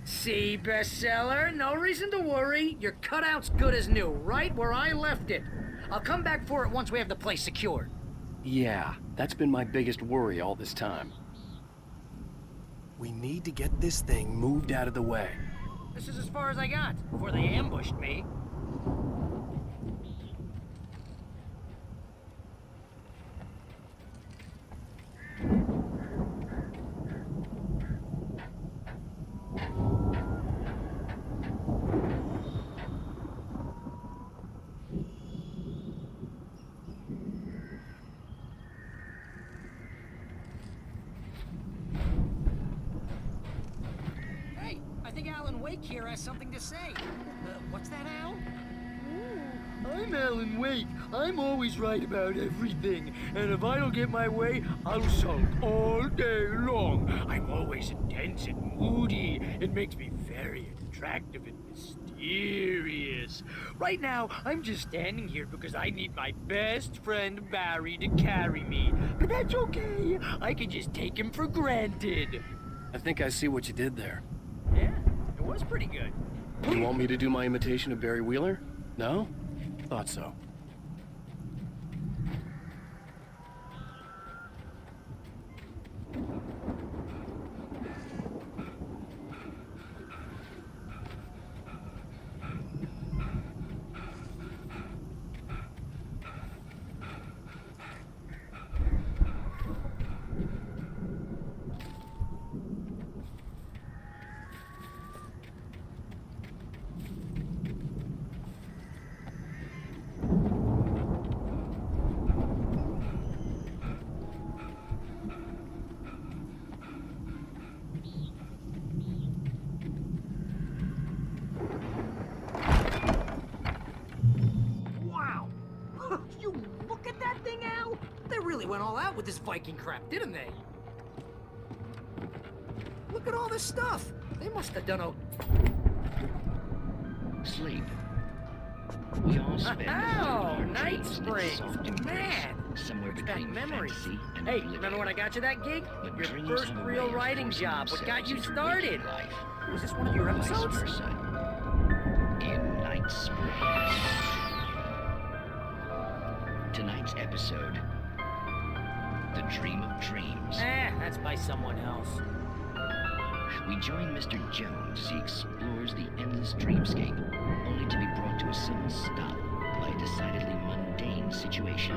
Speaker 13: See, bestseller? No reason to worry. Your cutout's good as new, right where I left it. I'll come back for it once we have the place secured.
Speaker 1: Yeah, that's been my biggest worry all this time. We need to get this thing moved out of the way.
Speaker 13: This is as far as I got before they ambushed me. Hey, I think Alan Wake here has something to say. What's that, Al?
Speaker 2: I'm Alan Wake. I'm always right about everything. And if I don't get my way, I'll sulk all day long. I'm always intense and moody. It makes me very attractive and mysterious. Right now, I'm just standing here because I need my best friend Barry to carry me. But that's okay. I can just take him for granted.
Speaker 1: I think I see what you did there.
Speaker 13: Yeah, it was pretty good.
Speaker 1: You want me to do my imitation of Barry Wheeler? No? Thought so.
Speaker 13: Wow! You look at that thing, Al! They really went all out with this Viking crap, didn't they? Look at all this stuff! They must have done a...
Speaker 14: Sleep. We all spend
Speaker 13: Oh, Night
Speaker 14: dreams in
Speaker 13: Springs!
Speaker 14: soft embrace,
Speaker 13: Man!
Speaker 14: somewhere
Speaker 13: It's got
Speaker 14: between
Speaker 13: memories.
Speaker 14: fantasy and
Speaker 13: Hey,
Speaker 14: oblivion.
Speaker 13: remember when I got you that gig?
Speaker 14: But
Speaker 13: Your
Speaker 14: dreams
Speaker 13: first
Speaker 14: have a
Speaker 13: real
Speaker 14: way of
Speaker 13: writing
Speaker 14: forcing
Speaker 13: job. What got you
Speaker 14: themselves into
Speaker 13: started?
Speaker 14: waking life.
Speaker 13: Was this one of your episodes?
Speaker 14: Vice versa. In Night Springs. Tonight's episode, The Dream of Dreams.
Speaker 13: That's by someone else.
Speaker 14: We join Mr. Jones as he explores the endless dreamscape, only to be brought to a sudden stop by a decidedly mundane situation.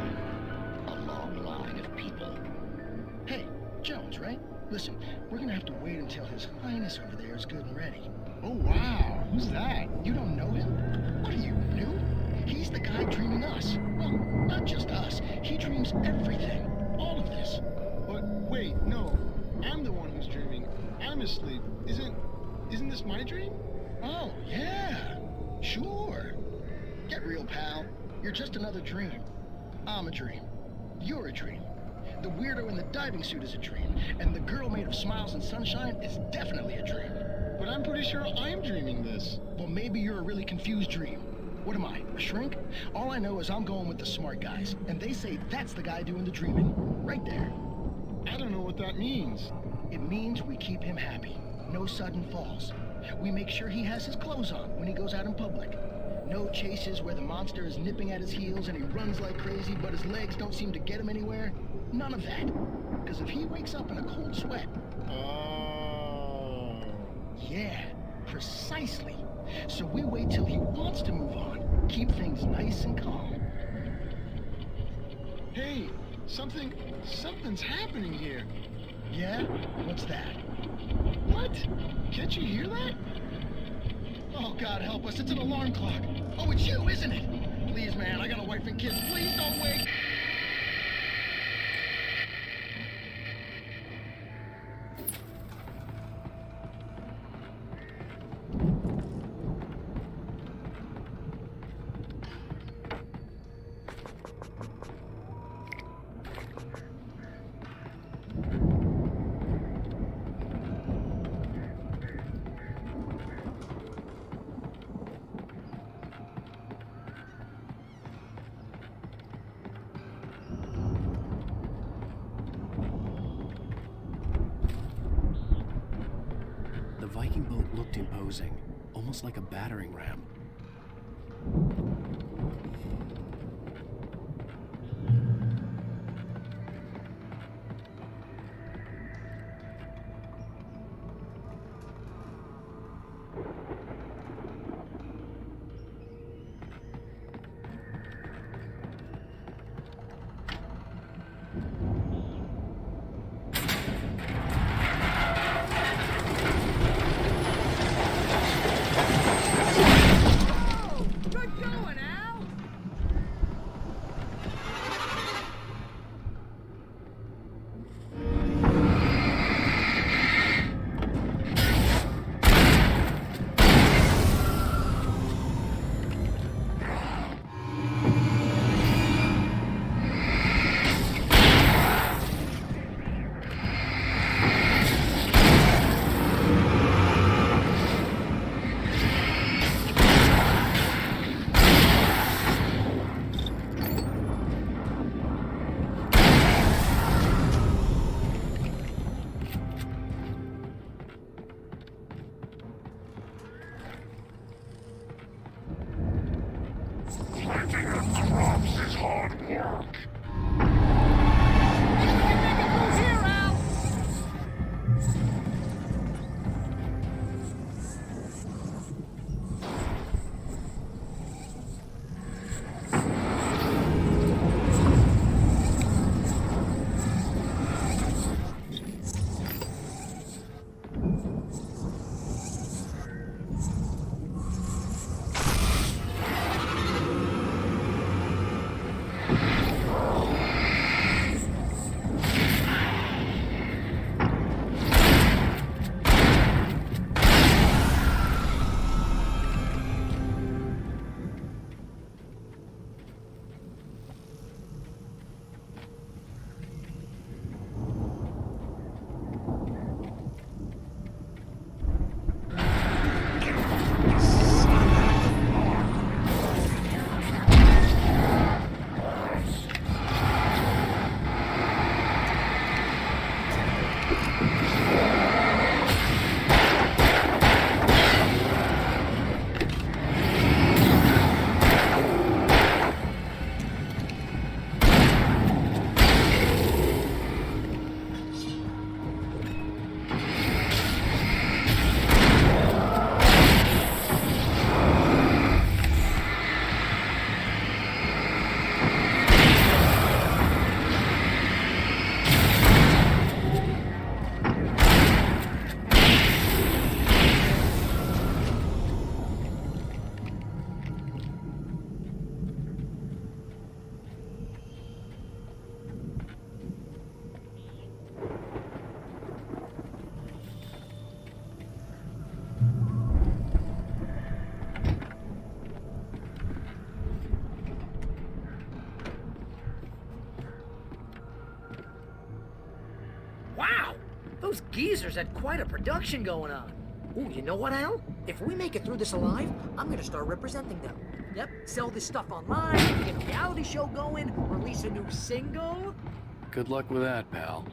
Speaker 14: A long line of people.
Speaker 10: Hey, Jones, right? Listen, we're gonna have to wait until His Highness over there is good and ready. Oh, wow. Who's that? You don't know him? What are you, new? He's the guy dreaming us. Well, not just us. He dreams everything. All of this.
Speaker 18: But wait, no. I'm the one who's dreaming. I'm asleep. Isn't this my dream?
Speaker 10: Oh, yeah. Sure. Get real, pal. You're just another dream. I'm a dream. You're a dream. The weirdo in the diving suit is a dream, and the girl made of smiles and sunshine is definitely a dream.
Speaker 18: But I'm pretty sure I'm dreaming this.
Speaker 10: Well, maybe you're a really confused dream. What am I, a shrink? All I know is I'm going with the smart guys, and they say that's the guy doing the dreaming. Right there.
Speaker 18: I don't know what that means.
Speaker 10: It means we keep him happy. No sudden falls. We make sure he has his clothes on when he goes out in public. No chases where the monster is nipping at his heels and he runs like crazy, but his legs don't seem to get him anywhere. None of that. Because if he wakes up in a cold sweat...
Speaker 18: Oh...
Speaker 10: Yeah, precisely. So we wait till he wants to move on. Keep things nice and calm.
Speaker 18: Hey, something's happening here.
Speaker 10: Yeah? What's that?
Speaker 18: What? Can't you hear that?
Speaker 10: Oh, God help us, it's an alarm clock. Oh, it's you, isn't it? Please, man, I got a wife and kids. Please don't wake.
Speaker 1: The Viking boat looked imposing, almost like a battering ram.
Speaker 13: Good going, Al!
Speaker 8: Clicking up the ropes is hard work.
Speaker 13: Here, Al!
Speaker 19: Wow! Those geezers had quite a production going on. Ooh, you know what, Al? If we make it through this alive, I'm gonna start representing them. Yep, sell this stuff online, get a reality show going, release a new single.
Speaker 1: Good luck with that, pal.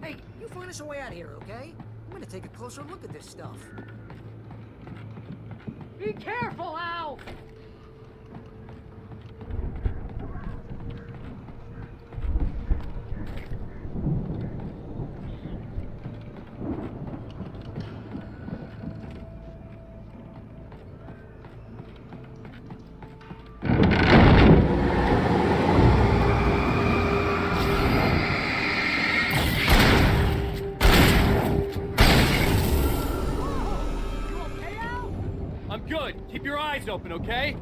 Speaker 19: Hey, you find us a way out of here, okay? I'm gonna take a closer look at this stuff.
Speaker 13: Be careful, Al!
Speaker 16: I'm good. Keep your eyes open, okay?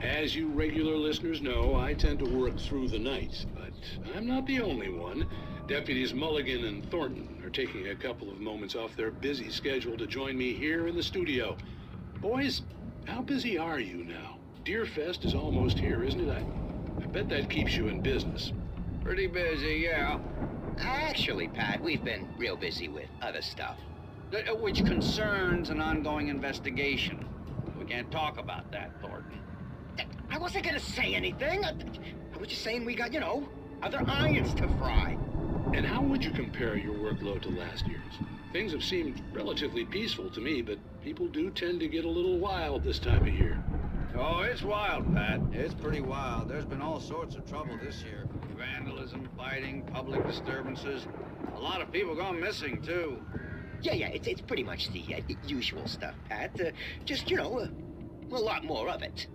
Speaker 17: As you regular listeners know, I tend to work through the night, but I'm not the only one. Deputies Mulligan and Thornton are taking a couple of moments off their busy schedule to join me here in the studio. Boys, how busy are you now? Deerfest is almost here, isn't it? I bet that keeps you in business.
Speaker 20: Pretty busy, yeah. Actually, Pat, we've been real busy with other stuff, which concerns an ongoing investigation. We can't talk about that, Thornton. I wasn't gonna say anything. I was just saying we got, other irons to fry.
Speaker 17: And how would you compare your workload to last year's? Things have seemed relatively peaceful to me, but people do tend to get a little wild this time of year.
Speaker 20: Oh, it's wild, Pat. It's pretty wild. There's been all sorts of trouble this year. Vandalism, fighting, public disturbances. A lot of people gone missing, too. Yeah, it's pretty much the usual stuff, Pat. Just, a lot more of it.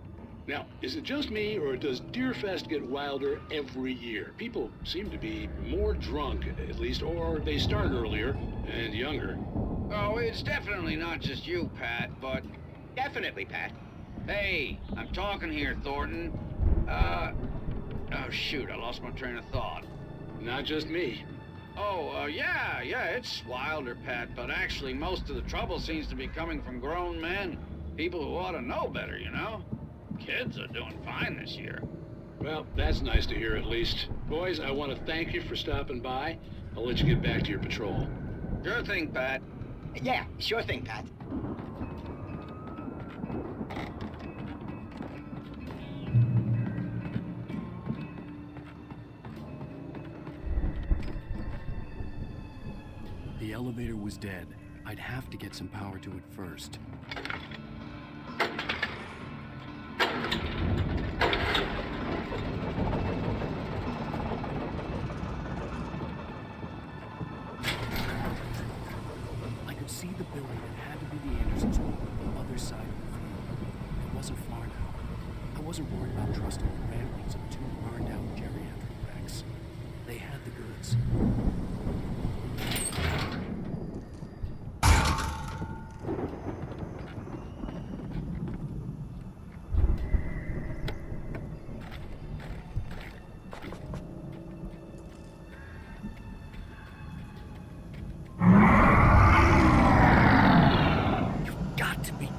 Speaker 17: Now, is it just me, or does Deerfest get wilder every year? People seem to be more drunk, at least, or they start earlier and younger.
Speaker 20: Oh, it's definitely not just you, Pat, but... Definitely, Pat. Hey, I'm talking here, Thornton. Oh, shoot, I lost my train of thought.
Speaker 17: Not just me.
Speaker 20: Oh, yeah, it's wilder, Pat, but actually most of the trouble seems to be coming from grown men. People who ought to know better, Kids are doing fine this year.
Speaker 17: Well, that's nice to hear at least. Boys, I want to thank you for stopping by. I'll let you get back to your patrol.
Speaker 20: Sure thing, Pat. Yeah, sure thing, Pat.
Speaker 1: The elevator was dead. I'd have to get some power to it first. I could see the building that had to be the Andersons' home on the other side of the field. It wasn't far now. I wasn't worried about trusting the ramblings of two burned-out geriatric wrecks. They had the goods.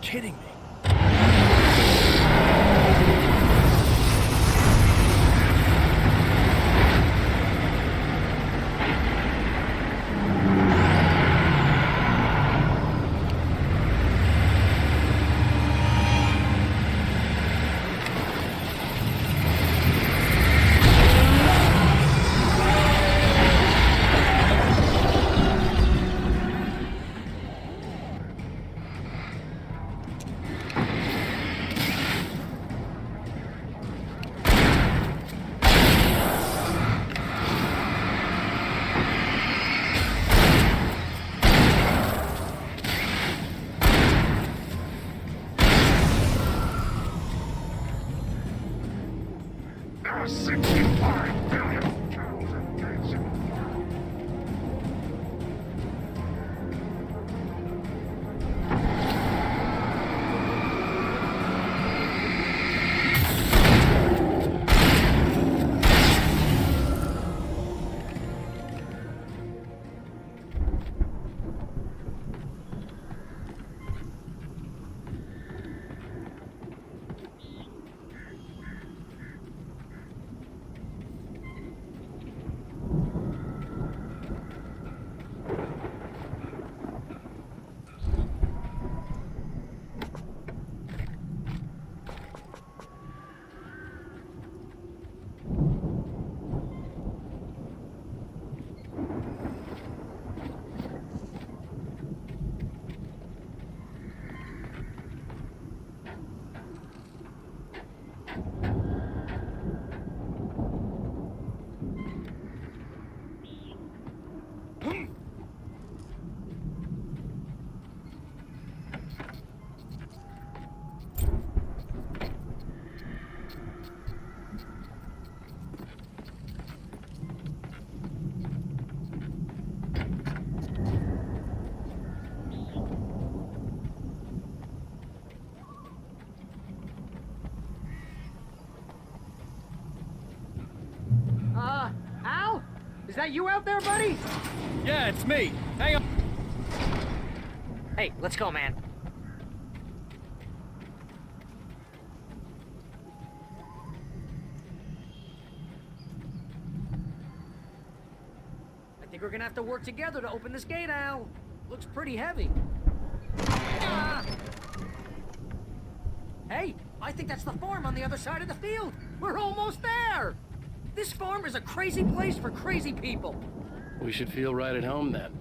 Speaker 1: Kidding me.
Speaker 13: that you out there, buddy?
Speaker 16: Yeah, it's me. Hang on.
Speaker 19: Hey, let's go, man. I think we're gonna have to work together to open this gate, Al. Looks pretty heavy. Ah! Hey, I think that's the farm on the other side of the field. We're almost there. This farm is a crazy place for crazy people.
Speaker 1: We should feel right at home then.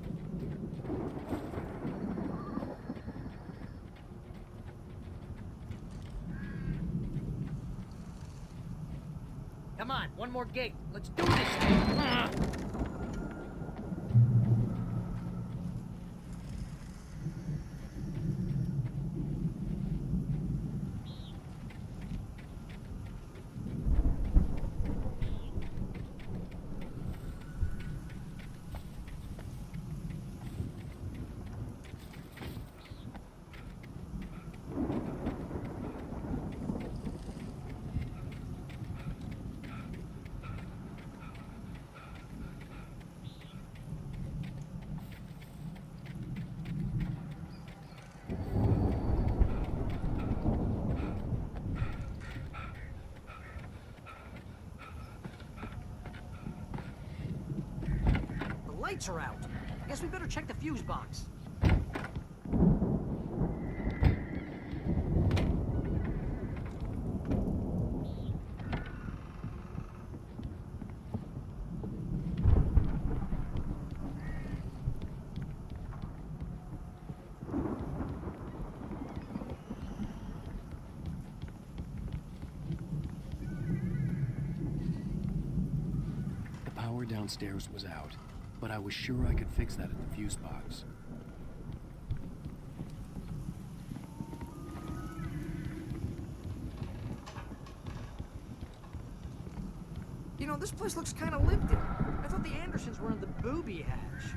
Speaker 19: Come on, one more gate. Let's do this. Ah! Lights are out. I guess we better check the fuse box.
Speaker 1: The power downstairs was out, but I was sure I could fix that at the fuse box.
Speaker 19: You know, this place looks kind of lived in. I thought the Andersons were in the booby hatch.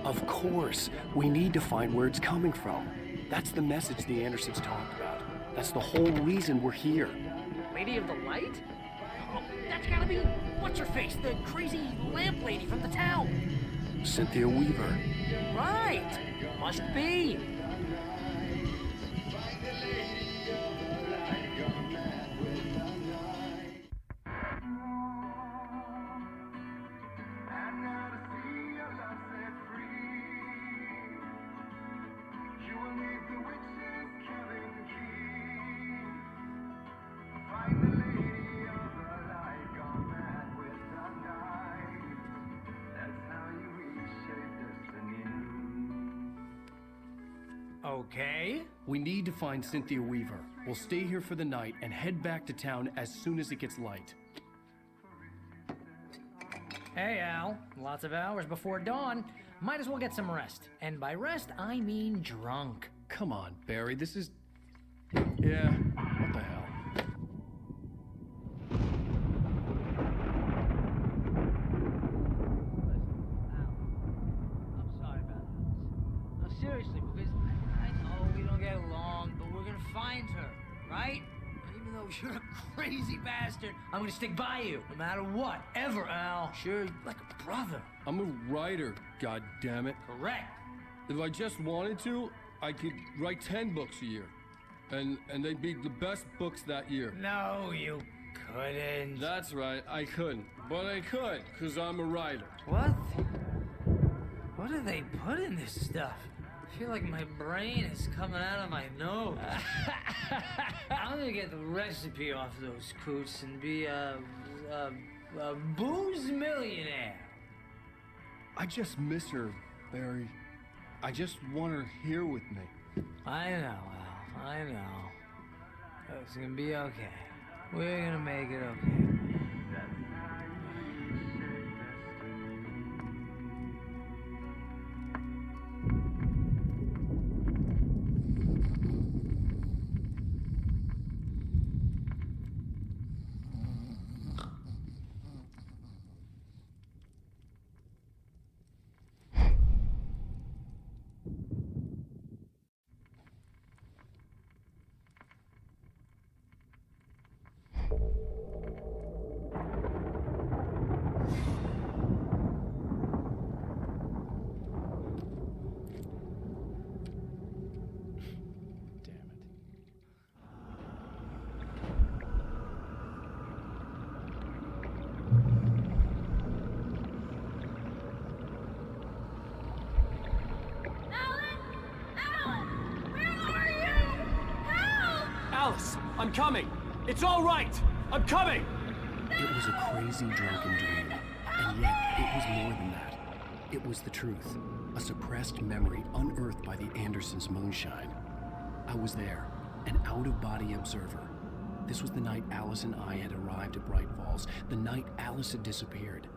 Speaker 1: Of course. We need to find where it's coming from. That's the message the Andersons talked about. That's the whole reason we're here.
Speaker 19: Lady of the Light? Oh, that's gotta be... What's-her-face? The crazy lamp lady from the town.
Speaker 1: Cynthia Weaver.
Speaker 19: Right. Must be.
Speaker 13: Okay.
Speaker 1: We need to find Cynthia Weaver. We'll stay here for the night and head back to town as soon as it gets light.
Speaker 13: Hey, Al. Lots of hours before dawn. Might as well get some rest. And by rest, I mean drunk.
Speaker 1: Come on, Barry, this is... Yeah, what the hell?
Speaker 13: I'm sorry about this. No, seriously, because I know we don't get along, but we're gonna find her, right? Even though you're a crazy bastard, I'm gonna stick by you, no matter what, ever, Al. Sure, like a brother.
Speaker 1: I'm a writer, goddammit.
Speaker 13: Correct.
Speaker 1: If I just wanted to, I could write 10 books a year. And they'd be the best books that year.
Speaker 13: No, you couldn't.
Speaker 1: That's right, I couldn't. But I could, because I'm a writer.
Speaker 13: What? What do they put in this stuff? I feel like my brain is coming out of my nose. I'm gonna get the recipe off those coots and be a booze millionaire.
Speaker 1: I just miss her, Barry. I just want her here with me.
Speaker 13: I know, Al. I know. It's gonna be okay. We're gonna make it okay.
Speaker 16: I'm coming! It's all right! I'm coming!
Speaker 1: It was a crazy drunken dream, and yet it was more than that. It was the truth, a suppressed memory unearthed by the Andersons' moonshine. I was there, an out-of-body observer. This was the night Alice and I had arrived at Bright Falls, the night Alice had disappeared.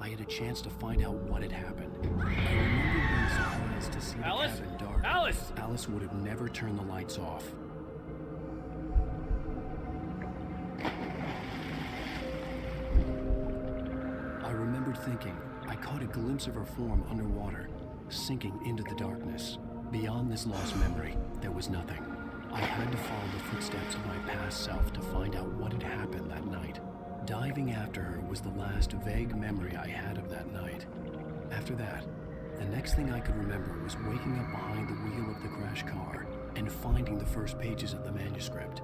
Speaker 1: I had a chance to find out what had happened. I remember being surprised to see the cabin dark.
Speaker 16: Alice!
Speaker 1: Alice would have never turned the lights off. I remembered thinking I caught a glimpse of her form underwater, sinking into the darkness. Beyond this lost memory, there was nothing. I had to follow the footsteps of my past self to find out what had happened that night. Diving after her was the last vague memory I had of that night. After that, the next thing I could remember was waking up behind the wheel of the crashed car and finding the first pages of the manuscript.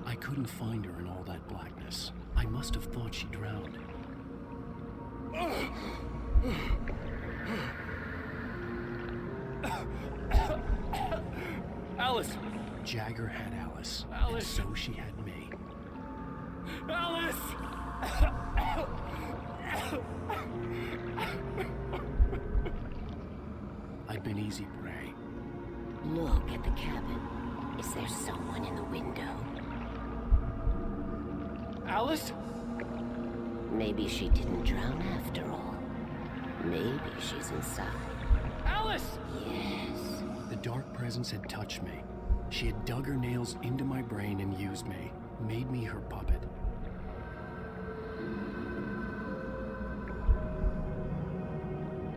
Speaker 1: I couldn't find her in all that blackness. I must have thought she drowned.
Speaker 16: Alice!
Speaker 1: Jagger had Alice.
Speaker 16: Alice!
Speaker 1: And so she had me.
Speaker 16: Alice!
Speaker 1: I'd been easy prey.
Speaker 21: Look at the cabin. Is there someone in the window?
Speaker 16: Alice?
Speaker 21: Maybe she didn't drown after all. Maybe she's inside.
Speaker 16: Alice!
Speaker 21: Yes.
Speaker 1: The dark presence had touched me. She had dug her nails into my brain and used me, made me her puppet.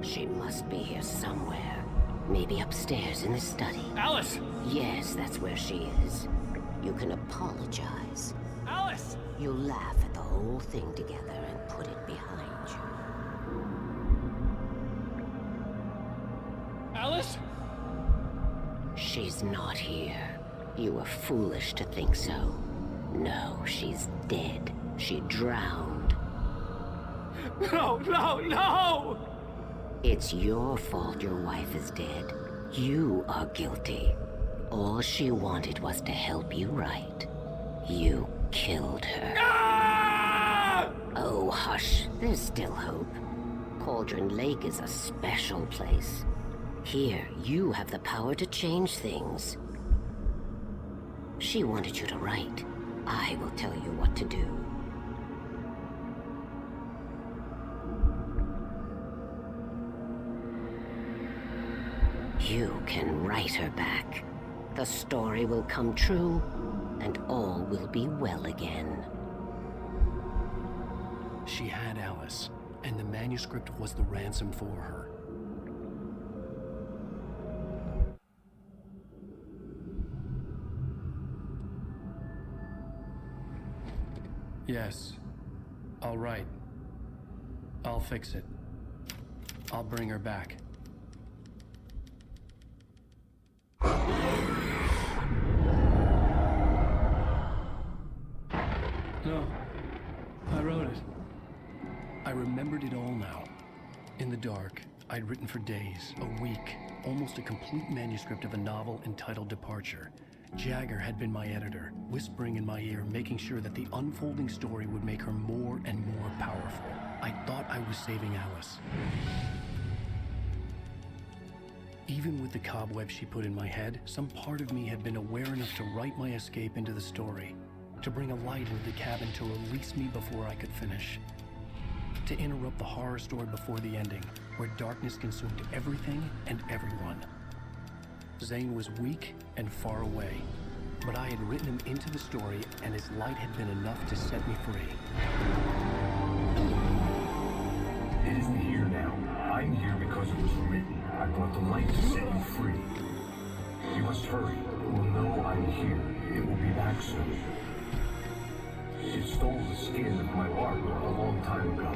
Speaker 21: She must be here somewhere. Maybe upstairs in the study.
Speaker 16: Alice!
Speaker 21: Yes, that's where she is. You can apologize.
Speaker 16: Alice!
Speaker 21: You laugh at the whole thing together and put it behind you.
Speaker 16: Alice?
Speaker 21: She's not here. You were foolish to think so. No, she's dead. She drowned.
Speaker 16: No, no, no!
Speaker 21: It's your fault your wife is dead. You are guilty. All she wanted was to help you right. You killed her.
Speaker 16: Ah!
Speaker 21: Oh, hush. There's still hope. Cauldron Lake is a special place. Here, you have the power to change things. She wanted you to write. I will tell you what to do. You can write her back. The story will come true, and all will be well again.
Speaker 1: She had Alice, and the manuscript was the ransom for her. Yes. All right. I'll fix it. I'll bring her back. No. I wrote it. I remembered it all now. In the dark, I'd written for days, a week, almost a complete manuscript of a novel entitled Departure. Jagger had been my editor, whispering in my ear, making sure that the unfolding story would make her more and more powerful. I thought I was saving Alice. Even with the cobwebs she put in my head, some part of me had been aware enough to write my escape into the story, to bring a light into the cabin to release me before I could finish, to interrupt the horror story before the ending, where darkness consumed everything and everyone. Zane was weak and far away, but I had written him into the story, and his light had been enough to set me free.
Speaker 15: It isn't here now. I'm here because it was written. I brought the light to set you free. You must hurry. It will know I'm here. It will be back soon. It stole the skin of my Barbara a long time ago.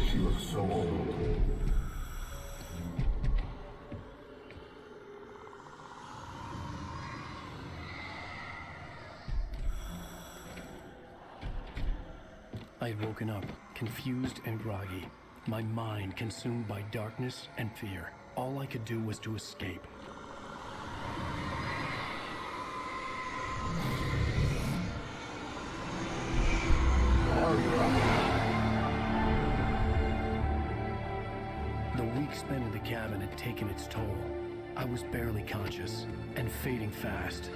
Speaker 15: She looks so old.
Speaker 1: I had woken up, confused and groggy. My mind consumed by darkness and fear. All I could do was to escape. The week spent in the cabin had taken its toll. I was barely conscious and fading fast.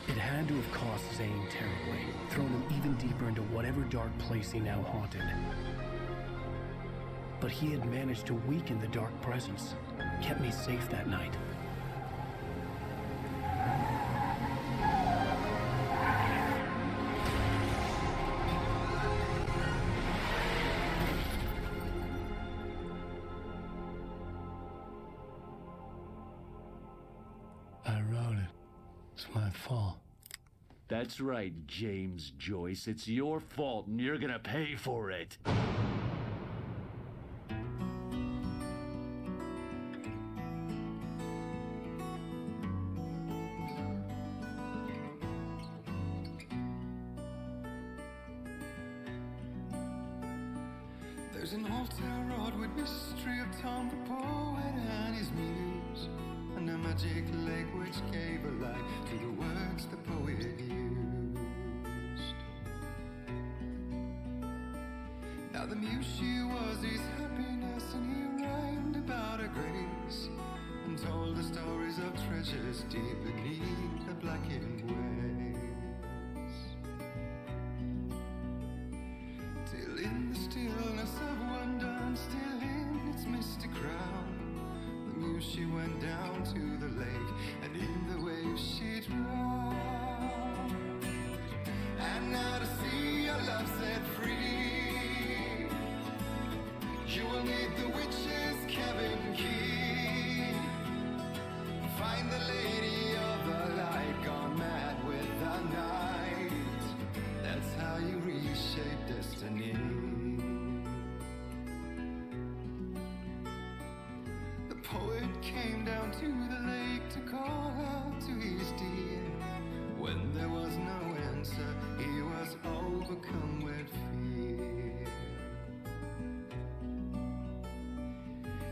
Speaker 1: It had to have cost Zane terribly, thrown him even deeper into whatever dark place he now haunted. But he had managed to weaken the dark presence, kept me safe that night. I wrote it. It's my fault.
Speaker 3: That's right, James Joyce. It's your fault, and you're gonna pay for it.
Speaker 22: There's an altar wrought with mystery of Tom the poet and his muse, and a magic lake which gave a light to the words the poet used. Now the muse she was his happiness, and he rhymed about her grace, and told the stories of treasures deep beneath the blackened waves. Till in the stillness of wonder, and still in its mystic crown, the muse she went down to the lake, and in the waves she drowned. And now to see your love set free, you will need the witch's cabin key. Find the lady of the light, gone mad with the night. That's how you reshape destiny. The poet came down to the lake to call out to his dear. When there was no answer, he was overcome with fear.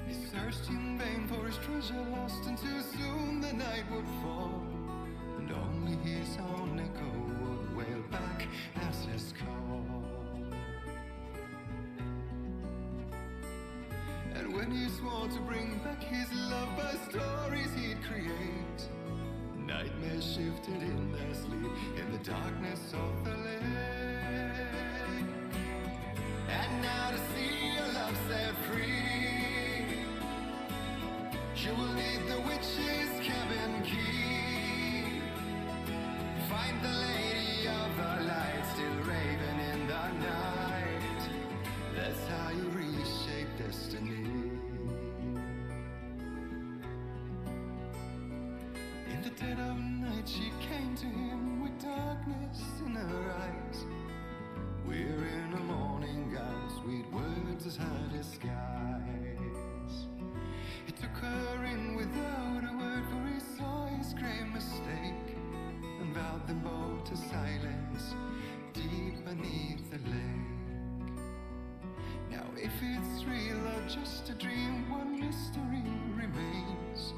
Speaker 22: He searched in vain for his treasure lost, and too soon the night would fall, and only his own echo would wail back at his call. And when he swore to bring back his love by stories he'd create, nightmares shifted in their sleep in the darkness of the lake. And now to see your love set free, you will need the witch's cabin key. Find the lady of the light, still raving in the night. That's how you reshape destiny. In the dead of night she came to him with darkness in her eyes. We're in a morning gown, sweet words as high as skies. He took her in without a word, for he saw his grave mistake, and vowed them both to silence deep beneath the lake. Now if it's real or just a dream, one mystery remains,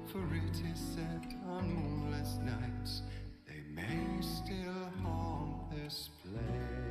Speaker 22: for it is said on moonless nights they may still haunt this place.